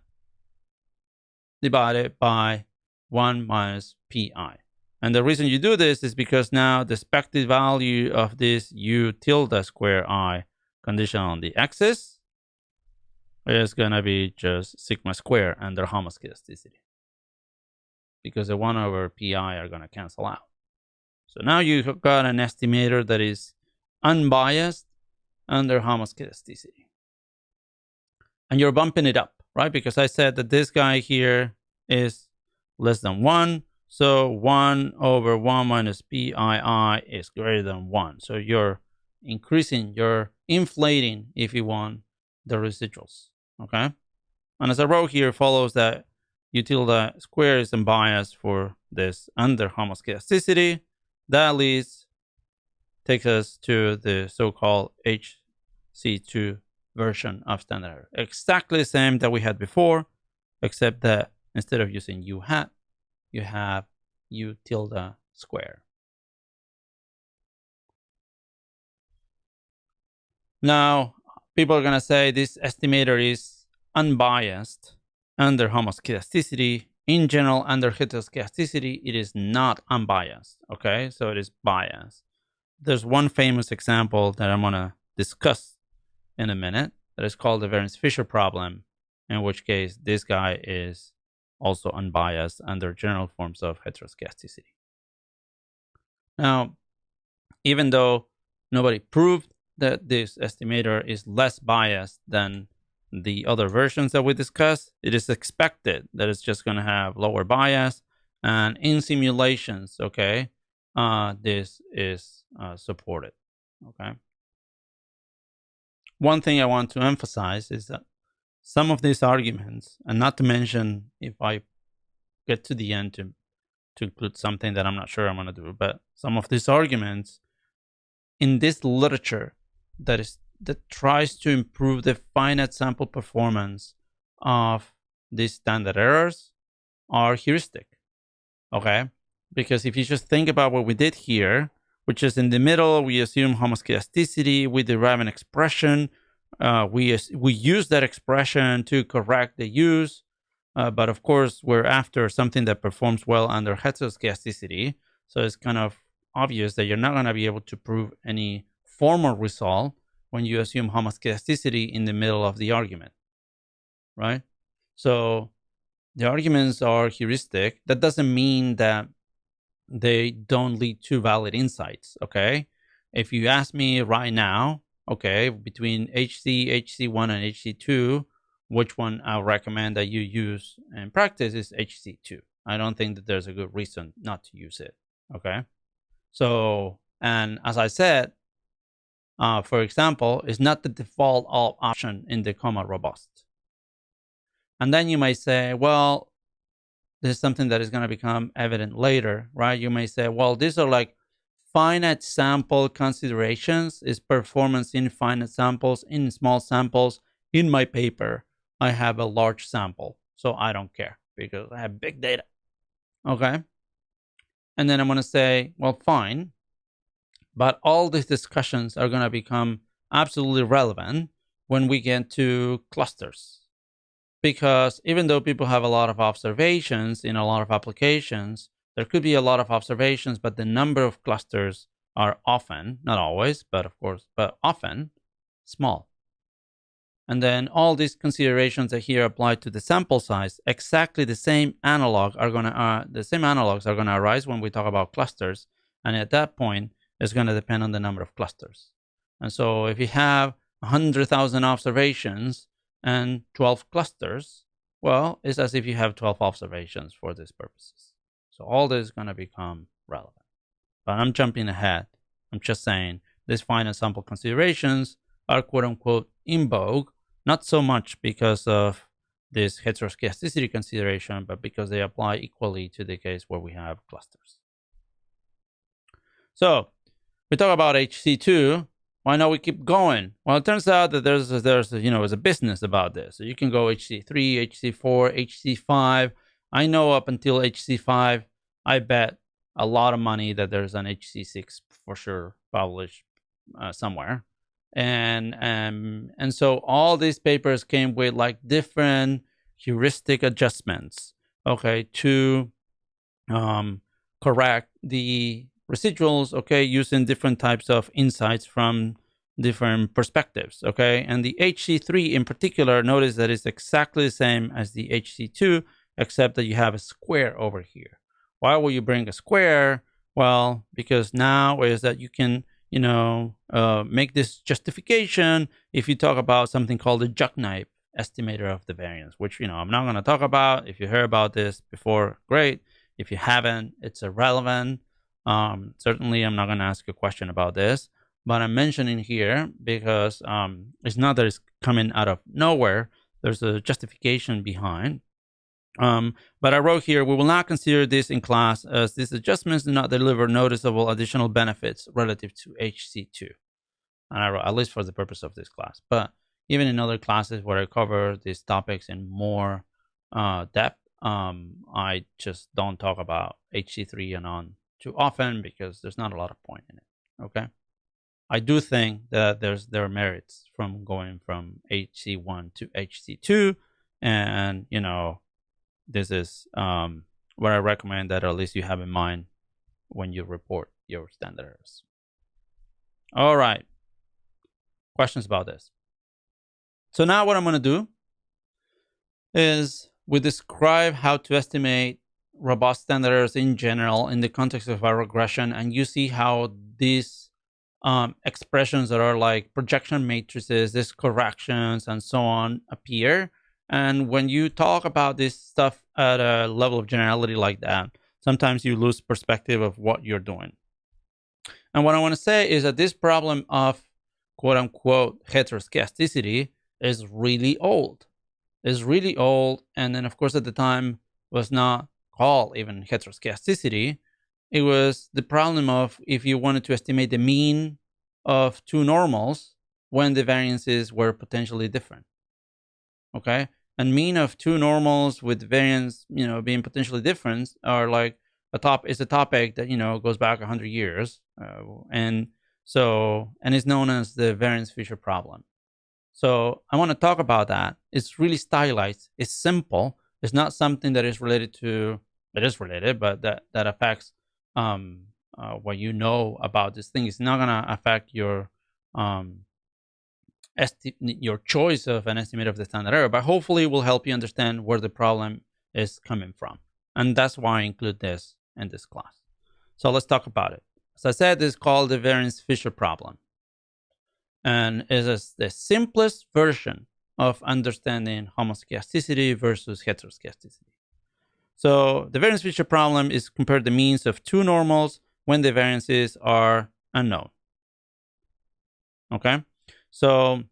divided by 1 minus pi. And the reason you do this is because now the expected value of this u tilde square I conditional on the x's is going to be just sigma square under homoscedasticity, because the 1 over pi are going to cancel out. So now you've got an estimator that is unbiased under homoscedasticity. And you're bumping it up, right? Because I said that this guy here is less than 1. So 1 over 1 minus pii is greater than 1. So you're increasing, you're inflating, if you want, the residuals, okay? And as I wrote here, follows that u tilde square is unbiased for this under homoscedasticity. That takes us to the so-called HC2 version of standard error. Exactly the same that we had before, except that instead of using u hat, you have u tilde square. Now, people are going to say this estimator is unbiased under homoscedasticity. In general, under heteroscedasticity, it is not unbiased. Okay, so it is biased. There's one famous example that I'm going to discuss in a minute that is called the variance-Fisher problem, in which case this guy is also unbiased under general forms of heteroscedasticity. Now, even though nobody proved that this estimator is less biased than the other versions that we discussed, it is expected that it's just going to have lower bias. And in simulations, okay, this is supported. Okay. One thing I want to emphasize is that some of these arguments, and not to mention if I get to the end to include something that I'm not sure I'm going to do, but some of these arguments in this literature that tries to improve the finite sample performance of these standard errors are heuristic. Okay, because if you just think about what we did here, which is in the middle, we assume homoscedasticity, we derive an expression, we use that expression to correct the use, but of course we're after something that performs well under heteroscedasticity, so it's kind of obvious that you're not going to be able to prove any formal result when you assume homoscedasticity in the middle of the argument, right? So the arguments are heuristic. That doesn't mean that they don't lead to valid insights, okay? If you ask me right now, okay, between HC, HC1, and HC2, which one I recommend that you use in practice is HC2. I don't think that there's a good reason not to use it, okay? So, and as I said, for example, is not the default option in the comma robust. And then you might say, well, this is something that is going to become evident later, right? You may say, well, these are like finite sample considerations. Is performance in finite samples, in small samples? In my paper, I have a large sample, so I don't care because I have big data. Okay. And then I'm going to say, well, fine. But all these discussions are going to become absolutely relevant when we get to clusters. Because even though people have a lot of observations in a lot of applications, there could be a lot of observations, but the number of clusters are often, not always, but of course, but often small. And then all these considerations that here apply to the sample size, exactly the same analogs are going to arise when we talk about clusters. And at that point, it's going to depend on the number of clusters. And so if you have 100,000 observations and 12 clusters, well, it's as if you have 12 observations for these purposes. So all this is going to become relevant. But I'm jumping ahead. I'm just saying these finite sample considerations are quote unquote in vogue, not so much because of this heteroscedasticity consideration, but because they apply equally to the case where we have clusters. So we talk about HC2. Why not we keep going? Well, it turns out that there's a business about this. So you can go HC3, HC4, HC5. I know up until HC5, I bet a lot of money that there's an HC6 for sure published somewhere. And so all these papers came with like different heuristic adjustments, okay, to correct the residuals, okay, using different types of insights from different perspectives, okay? And the HC3 in particular, notice that it's exactly the same as the HC2, except that you have a square over here. Why will you bring a square? Well, because now is that you can, make this justification if you talk about something called the jackknife estimator of the variance, which, I'm not going to talk about. If you heard about this before, great. If you haven't, it's irrelevant. Certainly, I'm not going to ask a question about this, but I'm mentioning here because it's not that it's coming out of nowhere. There's a justification behind. But I wrote here, we will not consider this in class as these adjustments do not deliver noticeable additional benefits relative to HC2. And I wrote, at least for the purpose of this class. But even in other classes where I cover these topics in more depth, I just don't talk about HC3 and on too often because there's not a lot of point in it, okay? I do think that there are merits from going from HC1 to HC2, and this is what I recommend that at least you have in mind when you report your standard errors. All right. Questions about this? So now what I'm going to do is we describe how to estimate robust standard errors in general in the context of a regression, and you see how these expressions that are like projection matrices, these corrections, and so on appear. And when you talk about this stuff at a level of generality like that, sometimes you lose perspective of what you're doing. And what I want to say is that this problem of quote unquote heteroscedasticity is really old. It's really old. And then, of course, at the time was not called even heteroscedasticity. It was the problem of if you wanted to estimate the mean of two normals when the variances were potentially different. Okay? And mean of two normals with variance, being potentially different are like a topic that, goes back 100 years. And it's known as the variance Fisher problem. So I want to talk about that. It's really stylized. It's simple. It's not something that is related to, it is related, but that affects what you know about this thing. It's not going to affect your choice of an estimate of the standard error, but hopefully it will help you understand where the problem is coming from. And that's why I include this in this class. So let's talk about it. As I said, this is called the variance Fisher problem. And is the simplest version of understanding homoscedasticity versus heteroscedasticity. So the variance Fisher problem is compared the means of two normals when the variances are unknown. Okay, so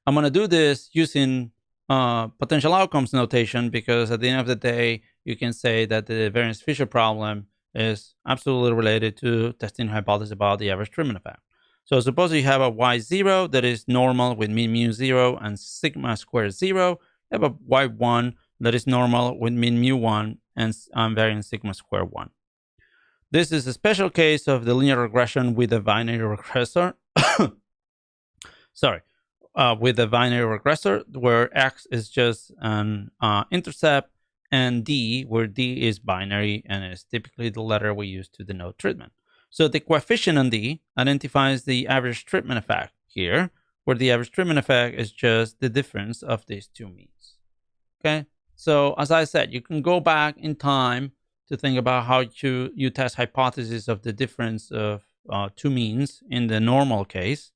I'm going to do this using potential outcomes notation, because at the end of the day, you can say that the variance Fisher problem is absolutely related to testing hypothesis about the average treatment effect. So suppose you have a y0 that is normal with mean mu 0 and sigma squared 0. You have a y1 that is normal with mean mu 1 and variance sigma squared 1. This is a special case of the linear regression with a binary regressor. With a binary regressor where x is just an intercept, and d, where d is binary and is typically the letter we use to denote treatment. So the coefficient on D identifies the average treatment effect here, where the average treatment effect is just the difference of these two means. Okay, so as I said, you can go back in time to think about how you test hypotheses of the difference of two means in the normal case.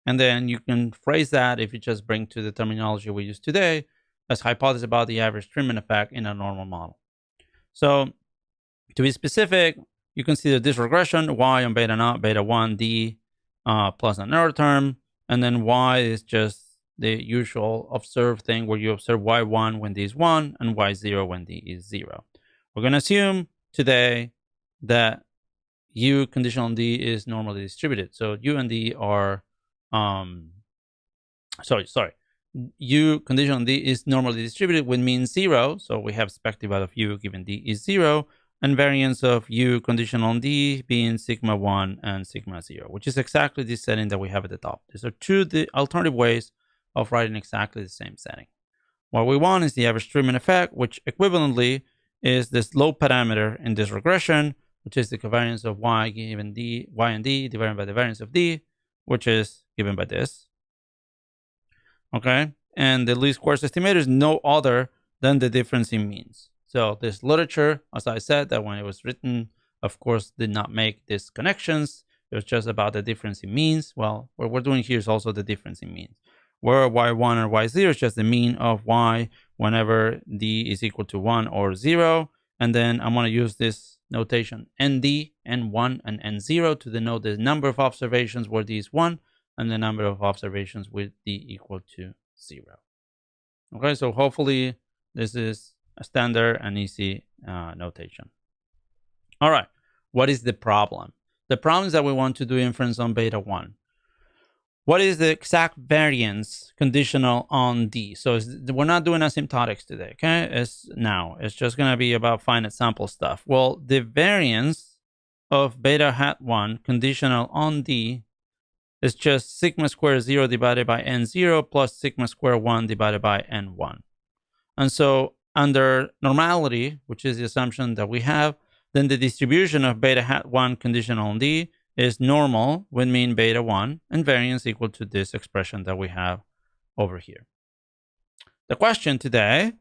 And then you can phrase that, if you just bring to the terminology we use today, as hypothesis about the average treatment effect in a normal model. So to be specific, you consider this regression, y on beta naught, beta 1, d plus another term, and then y is just the usual observed thing where you observe y1 when d is 1 and y0 when d is 0. We're going to assume today that u conditional on d is normally distributed. So u and d are, u conditional on d is normally distributed with mean 0. So we have spective out of u given d is 0. And variance of u conditional on d being sigma 1 and sigma 0, which is exactly this setting that we have at the top. These are two alternative ways of writing exactly the same setting. What we want is the average treatment effect, which equivalently is this low parameter in this regression, which is the covariance of y given d, y and d divided by the variance of d, which is given by this. Okay, and the least squares estimator is no other than the difference in means. So this literature, as I said, that when it was written, of course, did not make these connections. It was just about the difference in means. Well, what we're doing here is also the difference in means. Where y1 or y0 is just the mean of y whenever d is equal to 1 or 0. And then I'm going to use this notation nd, n1, and n0 to denote the number of observations where d is 1 and the number of observations with d equal to 0. Okay, so hopefully this is a standard and easy notation. All right, what is the problem? The problem is that we want to do inference on beta 1. What is the exact variance conditional on D? So we're not doing asymptotics today, okay? It's just going to be about finite sample stuff. Well, the variance of beta hat 1 conditional on D is just sigma square 0 divided by n0 plus sigma square 1 divided by n1. And so under normality, which is the assumption that we have, then the distribution of beta hat 1 conditional on D is normal with mean beta 1 and variance equal to this expression that we have over here. The question today,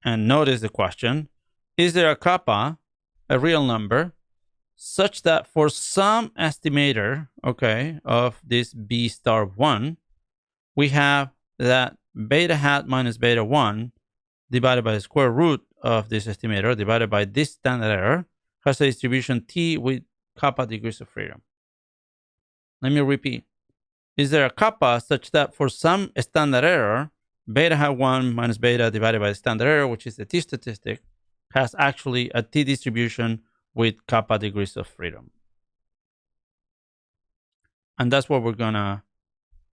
and notice the question, is there a kappa, a real number, such that for some estimator, okay, of this B star 1, we have that beta hat minus beta 1 divided by the square root of this estimator divided by this standard error has a distribution T with kappa degrees of freedom. Let me repeat. Is there a kappa such that for some standard error, beta hat 1 minus beta divided by the standard error, which is the T statistic, has actually a T distribution with kappa degrees of freedom? And that's what we're going to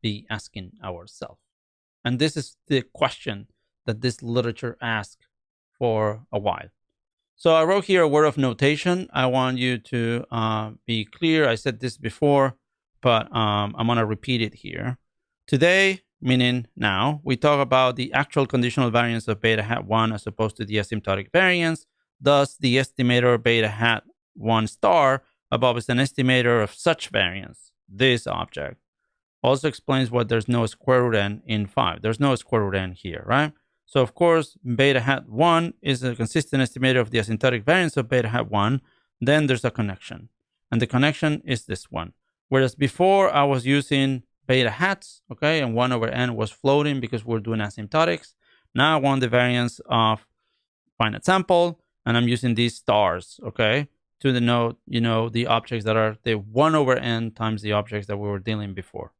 be asking ourselves. And this is the question that this literature asks for a while. So I wrote here a word of notation. I want you to be clear. I said this before, but I'm going to repeat it here. Today, meaning now, we talk about the actual conditional variance of beta hat 1 as opposed to the asymptotic variance. Thus, the estimator beta hat 1 star above is an estimator of such variance. This object also explains why there's no square root n in 5. There's no square root n here, right? So, of course, beta hat 1 is a consistent estimator of the asymptotic variance of beta hat 1. Then there's a connection. And the connection is this one. Whereas before I was using beta hats, okay, and 1 over n was floating because we're doing asymptotics. Now I want the variance of finite sample, and I'm using these stars, okay, to denote, the objects that are the 1 over n times the objects that we were dealing before.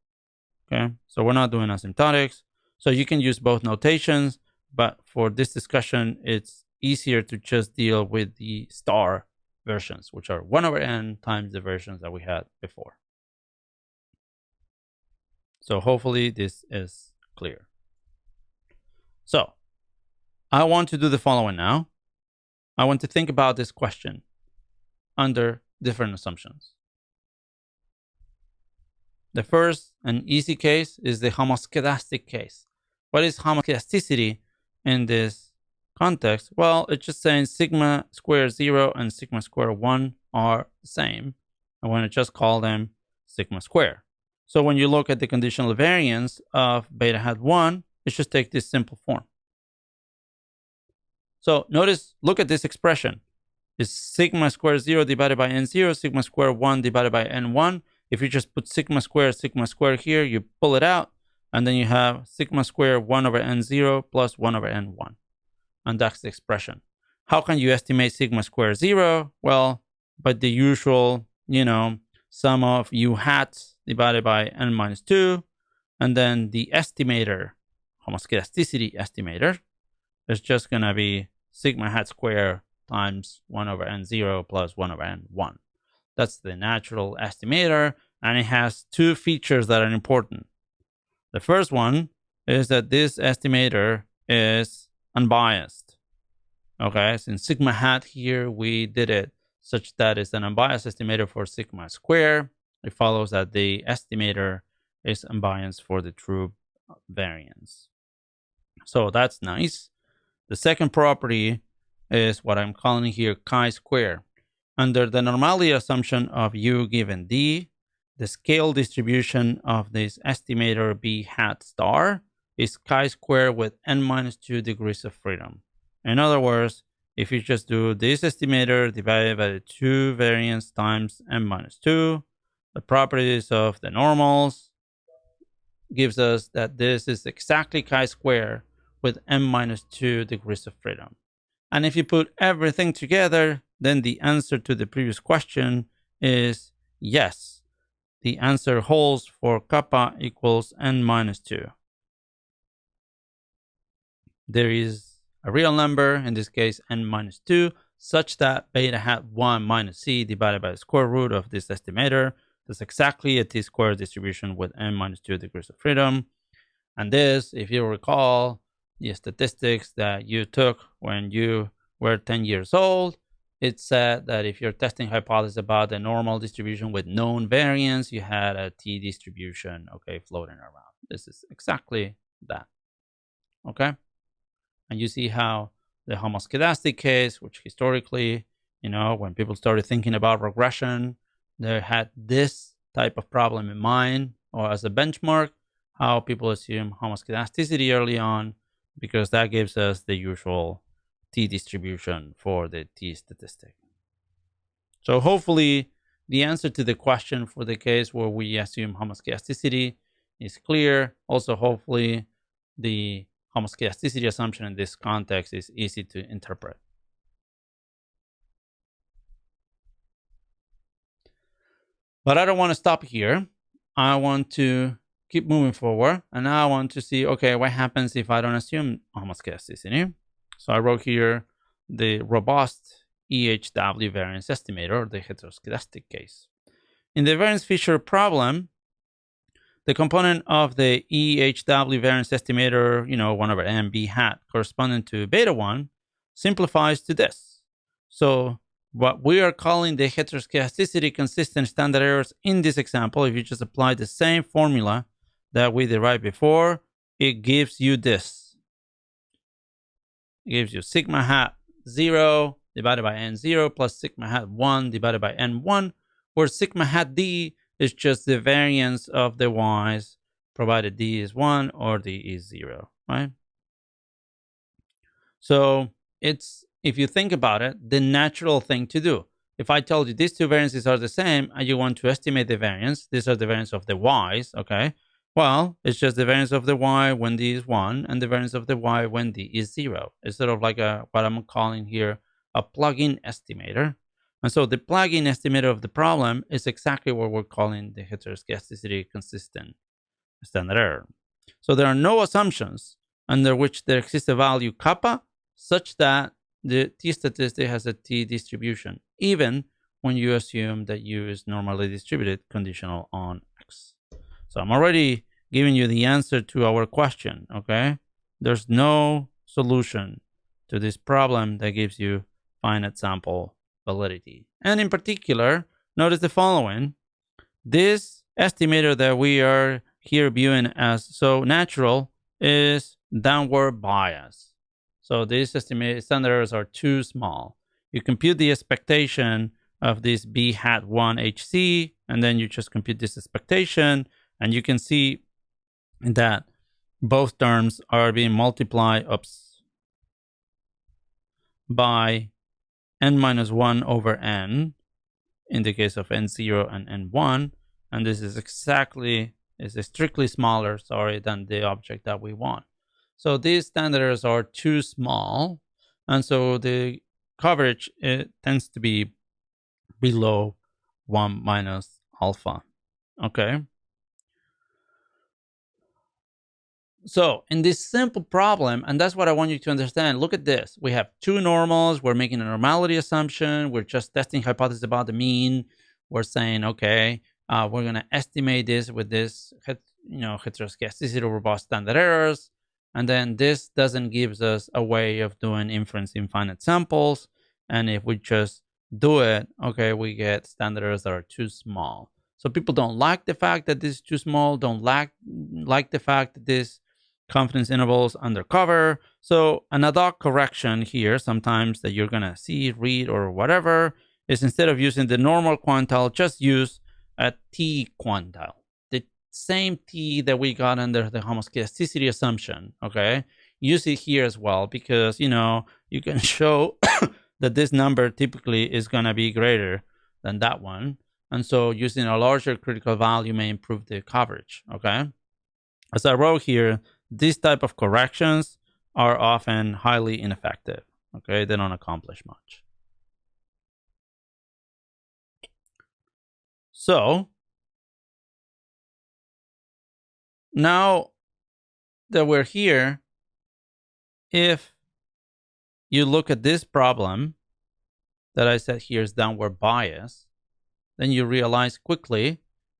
Okay, so we're not doing asymptotics. So you can use both notations, but for this discussion, it's easier to just deal with the star versions, which are 1 over n times the versions that we had before. So hopefully this is clear. So I want to do the following now. I want to think about this question under different assumptions. The first and easy case is the homoscedastic case. What is homoscedasticity in this context? Well, it's just saying sigma square 0 and sigma square 1 are the same. I want to just call them sigma square. So when you look at the conditional variance of beta hat 1, it should take this simple form. So notice, look at this expression. It's sigma square 0 divided by n0, sigma square 1 divided by n1. If you just put sigma square here, you pull it out, and then you have sigma square 1 over n0 plus 1 over n1. And that's the expression. How can you estimate sigma square 0? Well, by the usual, sum of u hats divided by n minus 2. And then the estimator, homoscedasticity estimator, is just going to be sigma hat square times 1 over n0 plus 1 over n1. That's the natural estimator, and it has two features that are important. The first one is that this estimator is unbiased. Okay, so in sigma hat here, we did it such that it's an unbiased estimator for sigma square. It follows that the estimator is unbiased for the true variance. So that's nice. The second property is what I'm calling here chi-square. Under the normality assumption of u given d, the scale distribution of this estimator b hat star is chi-square with n minus 2 degrees of freedom. In other words, if you just do this estimator divided by the 2 variance times n minus 2, the properties of the normals gives us that this is exactly chi-square with n minus 2 degrees of freedom. And if you put everything together, then the answer to the previous question is yes. The answer holds for kappa equals n minus 2. There is a real number, in this case n minus 2, such that beta hat 1 minus c divided by the square root of this estimator is exactly a t-squared distribution with n minus 2 degrees of freedom. And this, if you recall, the statistics that you took when you were 10 years old, it said that if your testing hypothesis about a normal distribution with known variance, you had a t distribution, okay, floating around. This is exactly that, okay? And you see how the homoscedastic case, which historically, when people started thinking about regression, they had this type of problem in mind or as a benchmark, how people assume homoscedasticity early on, because that gives us the usual t distribution for the t statistic. So hopefully the answer to the question for the case where we assume homoscedasticity is clear. Also, hopefully the homoscedasticity assumption in this context is easy to interpret. But I don't want to stop here. I want to keep moving forward. And now I want to see, okay, what happens if I don't assume homoscedasticity? So I wrote here the robust EHW variance estimator, or the heteroscedastic case. In the variance feature problem, the component of the EHW variance estimator, 1 over n b hat, corresponding to beta 1, simplifies to this. So what we are calling the heteroscedasticity consistent standard errors in this example, if you just apply the same formula that we derived before, it gives you this. It gives you sigma hat 0 divided by n0 plus sigma hat 1 divided by n1, where sigma hat d is just the variance of the y's, provided d is 1 or d is 0, right? So it's, if you think about it, the natural thing to do. If I told you these two variances are the same and you want to estimate the variance, these are the variance of the y's, okay? Well, it's just the variance of the y when d is 1 and the variance of the y when d is 0. It's sort of like what I'm calling here a plug-in estimator. And so the plug-in estimator of the problem is exactly what we're calling the heteroscedasticity consistent standard error. So there are no assumptions under which there exists a value kappa such that the t statistic has a t distribution, even when you assume that u is normally distributed conditional on x. So I'm already giving you the answer to our question, okay? There's no solution to this problem that gives you finite sample validity. And in particular, notice the following. This estimator that we are here viewing as so natural is downward bias. So these estimated standard errors are too small. You compute the expectation of this b hat 1 HC, and then you just compute this expectation, and you can see that both terms are being multiplied by n minus 1 over n in the case of n0 and n1, and this is strictly smaller, than the object that we want. So these standard errors are too small, and so the coverage tends to be below 1 minus alpha, okay? So in this simple problem, and that's what I want you to understand, look at this. We have two normals. We're making a normality assumption. We're just testing hypothesis about the mean. We're saying, okay, we're going to estimate this with this, heteroscedasticity robust standard errors. And then this doesn't give us a way of doing inference in finite samples. And if we just do it, okay, we get standard errors that are too small. So people don't like the fact that this is too small, don't like the fact that this confidence intervals undercover. So an ad hoc correction here, sometimes that you're going to see, read, or whatever, is instead of using the normal quantile, just use a t quantile. The same t that we got under the homoscedasticity assumption, okay? Use it here as well, because, you can show that this number typically is going to be greater than that one. And so using a larger critical value may improve the coverage, okay? As I wrote here, these type of corrections are often highly ineffective, okay? They don't accomplish much. So now that we're here, if you look at this problem that I said here is downward bias, then you realize quickly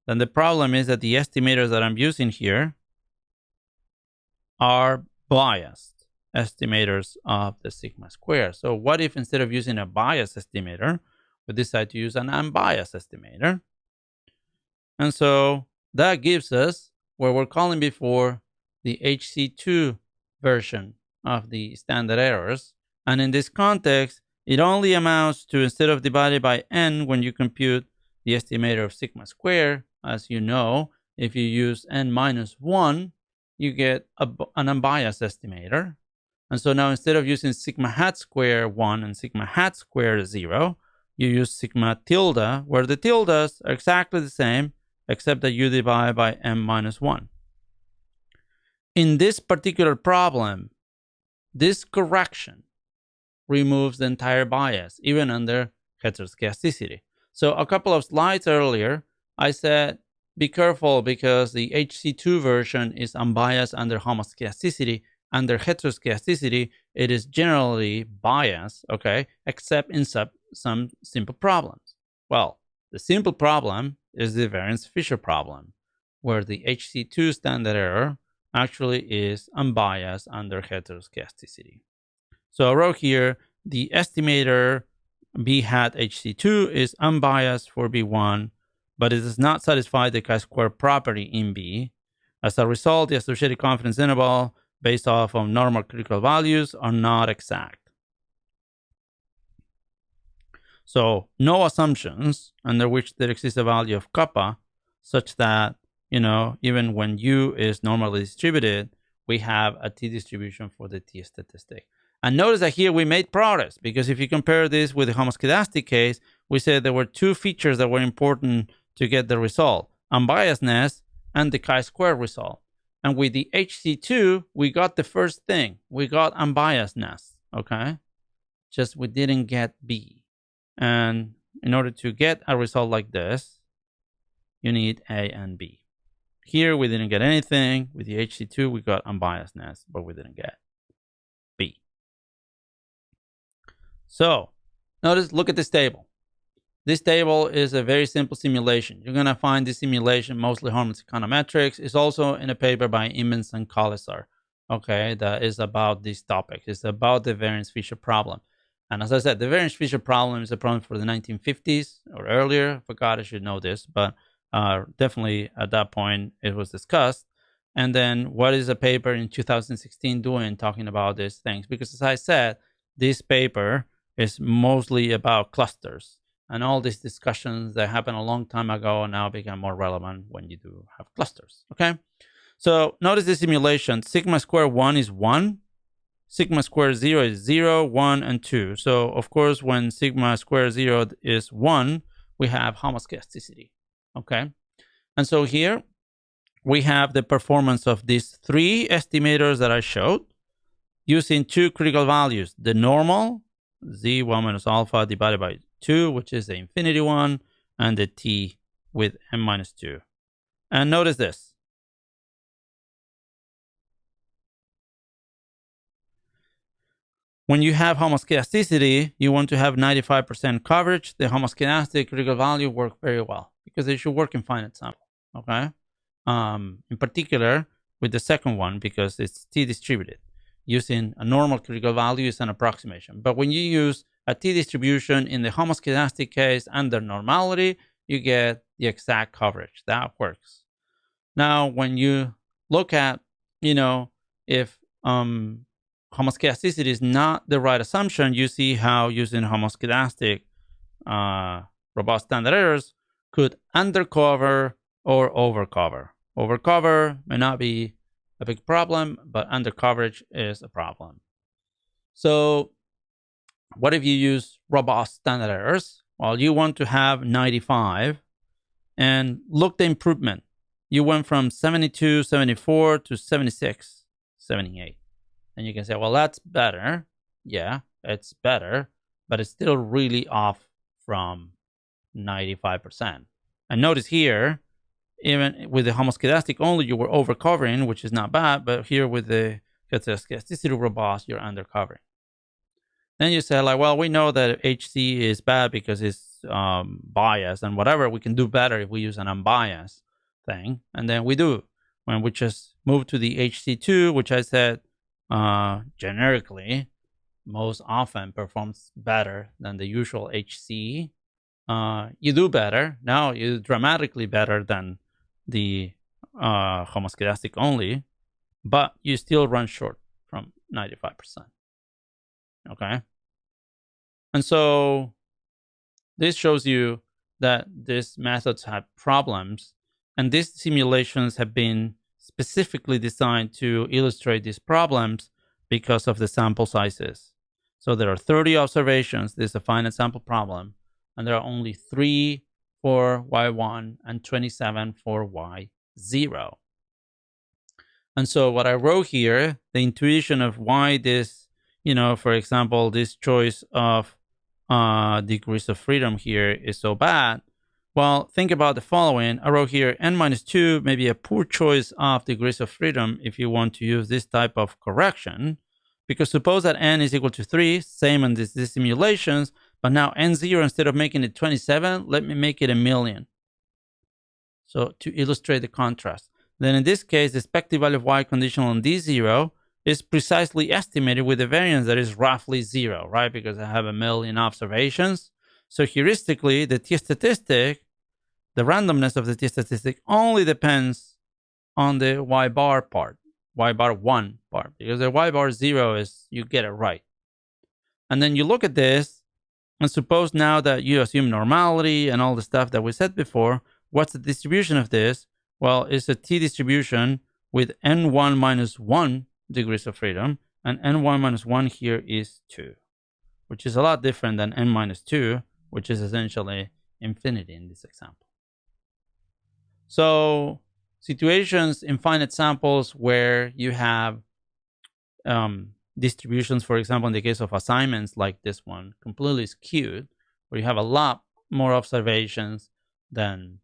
that the problem is that the estimators that I'm using here are biased. estimators of the sigma square. So what if instead of using a bias estimator, we decide to use an unbiased estimator? And so that gives us what we're calling before the HC2 version of the standard errors. And in this context, it only amounts to, instead of divided by n when you compute the estimator of sigma square, as you know, if you use n minus 1, you get an unbiased estimator. And so now instead of using sigma hat square 1 and sigma hat square 0, you use sigma tilde, where the tildes are exactly the same, except that you divide by n minus 1. In this particular problem, this correction removes the entire bias, even under heteroscedasticity. So a couple of slides earlier, I said, be careful because the HC2 version is unbiased under homoscedasticity. Under heteroscedasticity, it is generally biased, okay, except in some simple problems. Well, the simple problem is the variance Fisher problem, where the HC2 standard error actually is unbiased under heteroscedasticity. So I wrote here, the estimator B hat HC2 is unbiased for B1, but it does not satisfy the chi-square property in B. As a result, the associated confidence interval based off of normal critical values are not exact. So no assumptions under which there exists a value of kappa such that, even when U is normally distributed, we have a T distribution for the T statistic. And notice that here we made progress, because if you compare this with the homoscedastic case, we said there were two features that were important to get the result: unbiasedness and the chi-square result. And with the HC2, we got the first thing. We got unbiasedness, okay? Just we didn't get B. And in order to get a result like this, you need A and B. Here, we didn't get anything. With the HC2, we got unbiasedness, but we didn't get B. So, notice, look at this table. This table is a very simple simulation. You're going to find this simulation mostly home in Econometrics. It's also in a paper by Immons and Colasar, okay, that is about this topic. It's about the variance Fisher problem. And as I said, the variance Fisher problem is a problem for the 1950s or earlier. I forgot I should know this, but definitely at that point it was discussed. And then what is a paper in 2016 doing talking about these things? Because as I said, this paper is mostly about clusters. And all these discussions that happened a long time ago now become more relevant when you do have clusters, okay? So notice the simulation. Sigma square 1 is 1. Sigma square 0 is 0, 1, and 2. So, of course, when sigma square 0 is 1, we have homoscedasticity, okay? And so here, we have the performance of these three estimators that I showed using two critical values: the normal, z1 minus alpha divided by 2, which is the infinity one, and the t with n minus 2. And notice this. When you have homoscedasticity, you want to have 95% coverage. The homoscedastic critical value work very well because they should work in finite sample, okay? In particular, with the second one, because it's t-distributed. Using a normal critical value is an approximation. But when you use a t-distribution in the homoscedastic case under normality, you get the exact coverage. That works. Now, when you look at, if homoscedasticity is not the right assumption, you see how using homoscedastic robust standard errors could undercover or overcover. Overcover may not be a big problem, but undercoverage is a problem. So what if you use robust standard errors? Well, you want to have 95, and look the improvement. You went from 72, 74 to 76, 78. And you can say, well, that's better. Yeah, it's better, but it's still really off from 95%. And notice here, even with the homoscedastic only, you were overcovering, which is not bad, but here with the heteroscedasticity robust, you're undercovering. Then you say, like, well, we know that HC is bad because it's biased and whatever. We can do better if we use an unbiased thing. And then we do. When we just move to the HC2, which I said, generically, most often performs better than the usual HC. You do better. Now you do dramatically better than the homoscedastic only, but you still run short from 95%. Okay? And so this shows you that these methods have problems, and these simulations have been specifically designed to illustrate these problems because of the sample sizes. So there are 30 observations. This is a finite sample problem, and there are only 3 for y1 and 27 for y0. And so what I wrote here, the intuition of why this, for example, this choice of degrees of freedom here is so bad. Well, think about the following. I wrote here n minus 2 may be a poor choice of degrees of freedom if you want to use this type of correction. Because suppose that n is equal to 3, same in these simulations, but now n0, instead of making it 27, let me make it 1,000,000. So to illustrate the contrast. Then in this case, the expected value of y conditional on d0 is precisely estimated with a variance that is roughly 0, right? Because I have 1,000,000 observations. So heuristically, the t-statistic, the randomness of the t-statistic only depends on the y bar part, y bar 1 part, because the y bar 0 is, you get it right. And then you look at this, and suppose now that you assume normality and all the stuff that we said before, what's the distribution of this? Well, it's a t-distribution with n1 minus 1 degrees of freedom, and n1 minus 1 here is 2, which is a lot different than n minus 2, which is essentially infinity in this example. So situations in finite samples where you have distributions, for example, in the case of assignments like this one, completely skewed, where you have a lot more observations than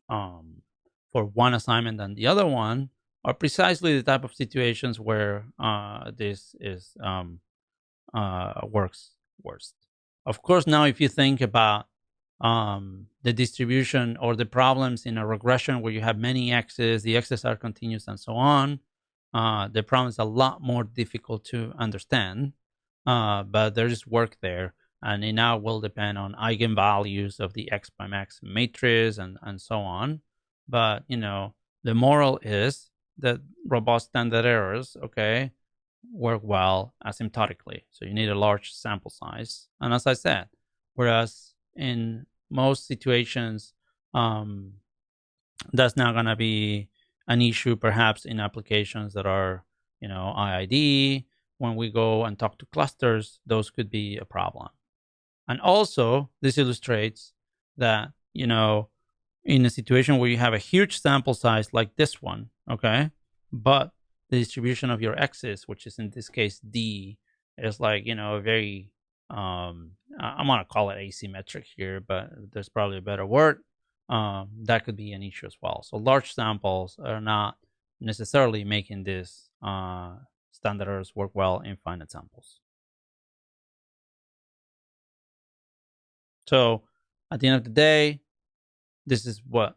for one assignment than the other one, are precisely the type of situations where this is works worst. Of course, now if you think about the distribution or the problems in a regression where you have many x's, the x's are continuous and so on, the problem is a lot more difficult to understand, but there's work there, and it now will depend on eigenvalues of the x prime x matrix and so on. But, the moral is that robust standard errors, okay, work well asymptotically. So you need a large sample size. And as I said, whereas in most situations, that's not going to be an issue, perhaps in applications that are, IID. When we go and talk to clusters, those could be a problem. And also, this illustrates that, in a situation where you have a huge sample size like this one, okay, but the distribution of your x's, which is in this case d, is like, a very, I'm going to call it asymmetric here, but there's probably a better word. That could be an issue as well. So large samples are not necessarily making this standard errors work well in finite samples. So at the end of the day, this is what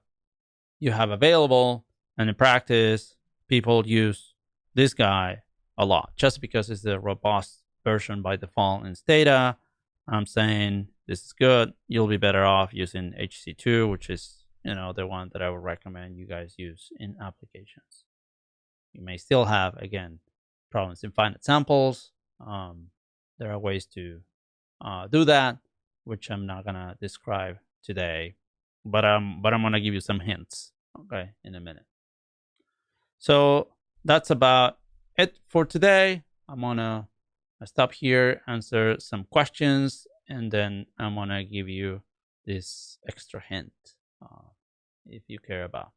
you have available. And in practice, people use this guy a lot just because it's the robust version by default in Stata. I'm saying this is good. You'll be better off using HC2, which is, the one that I would recommend you guys use in applications. You may still have, again, problems in finite samples. There are ways to do that, which I'm not going to describe today, but I'm going to give you some hints, okay, in a minute. So that's about it for today. I'm going to stop here, answer some questions, and then I'm going to give you this extra hint if you care about.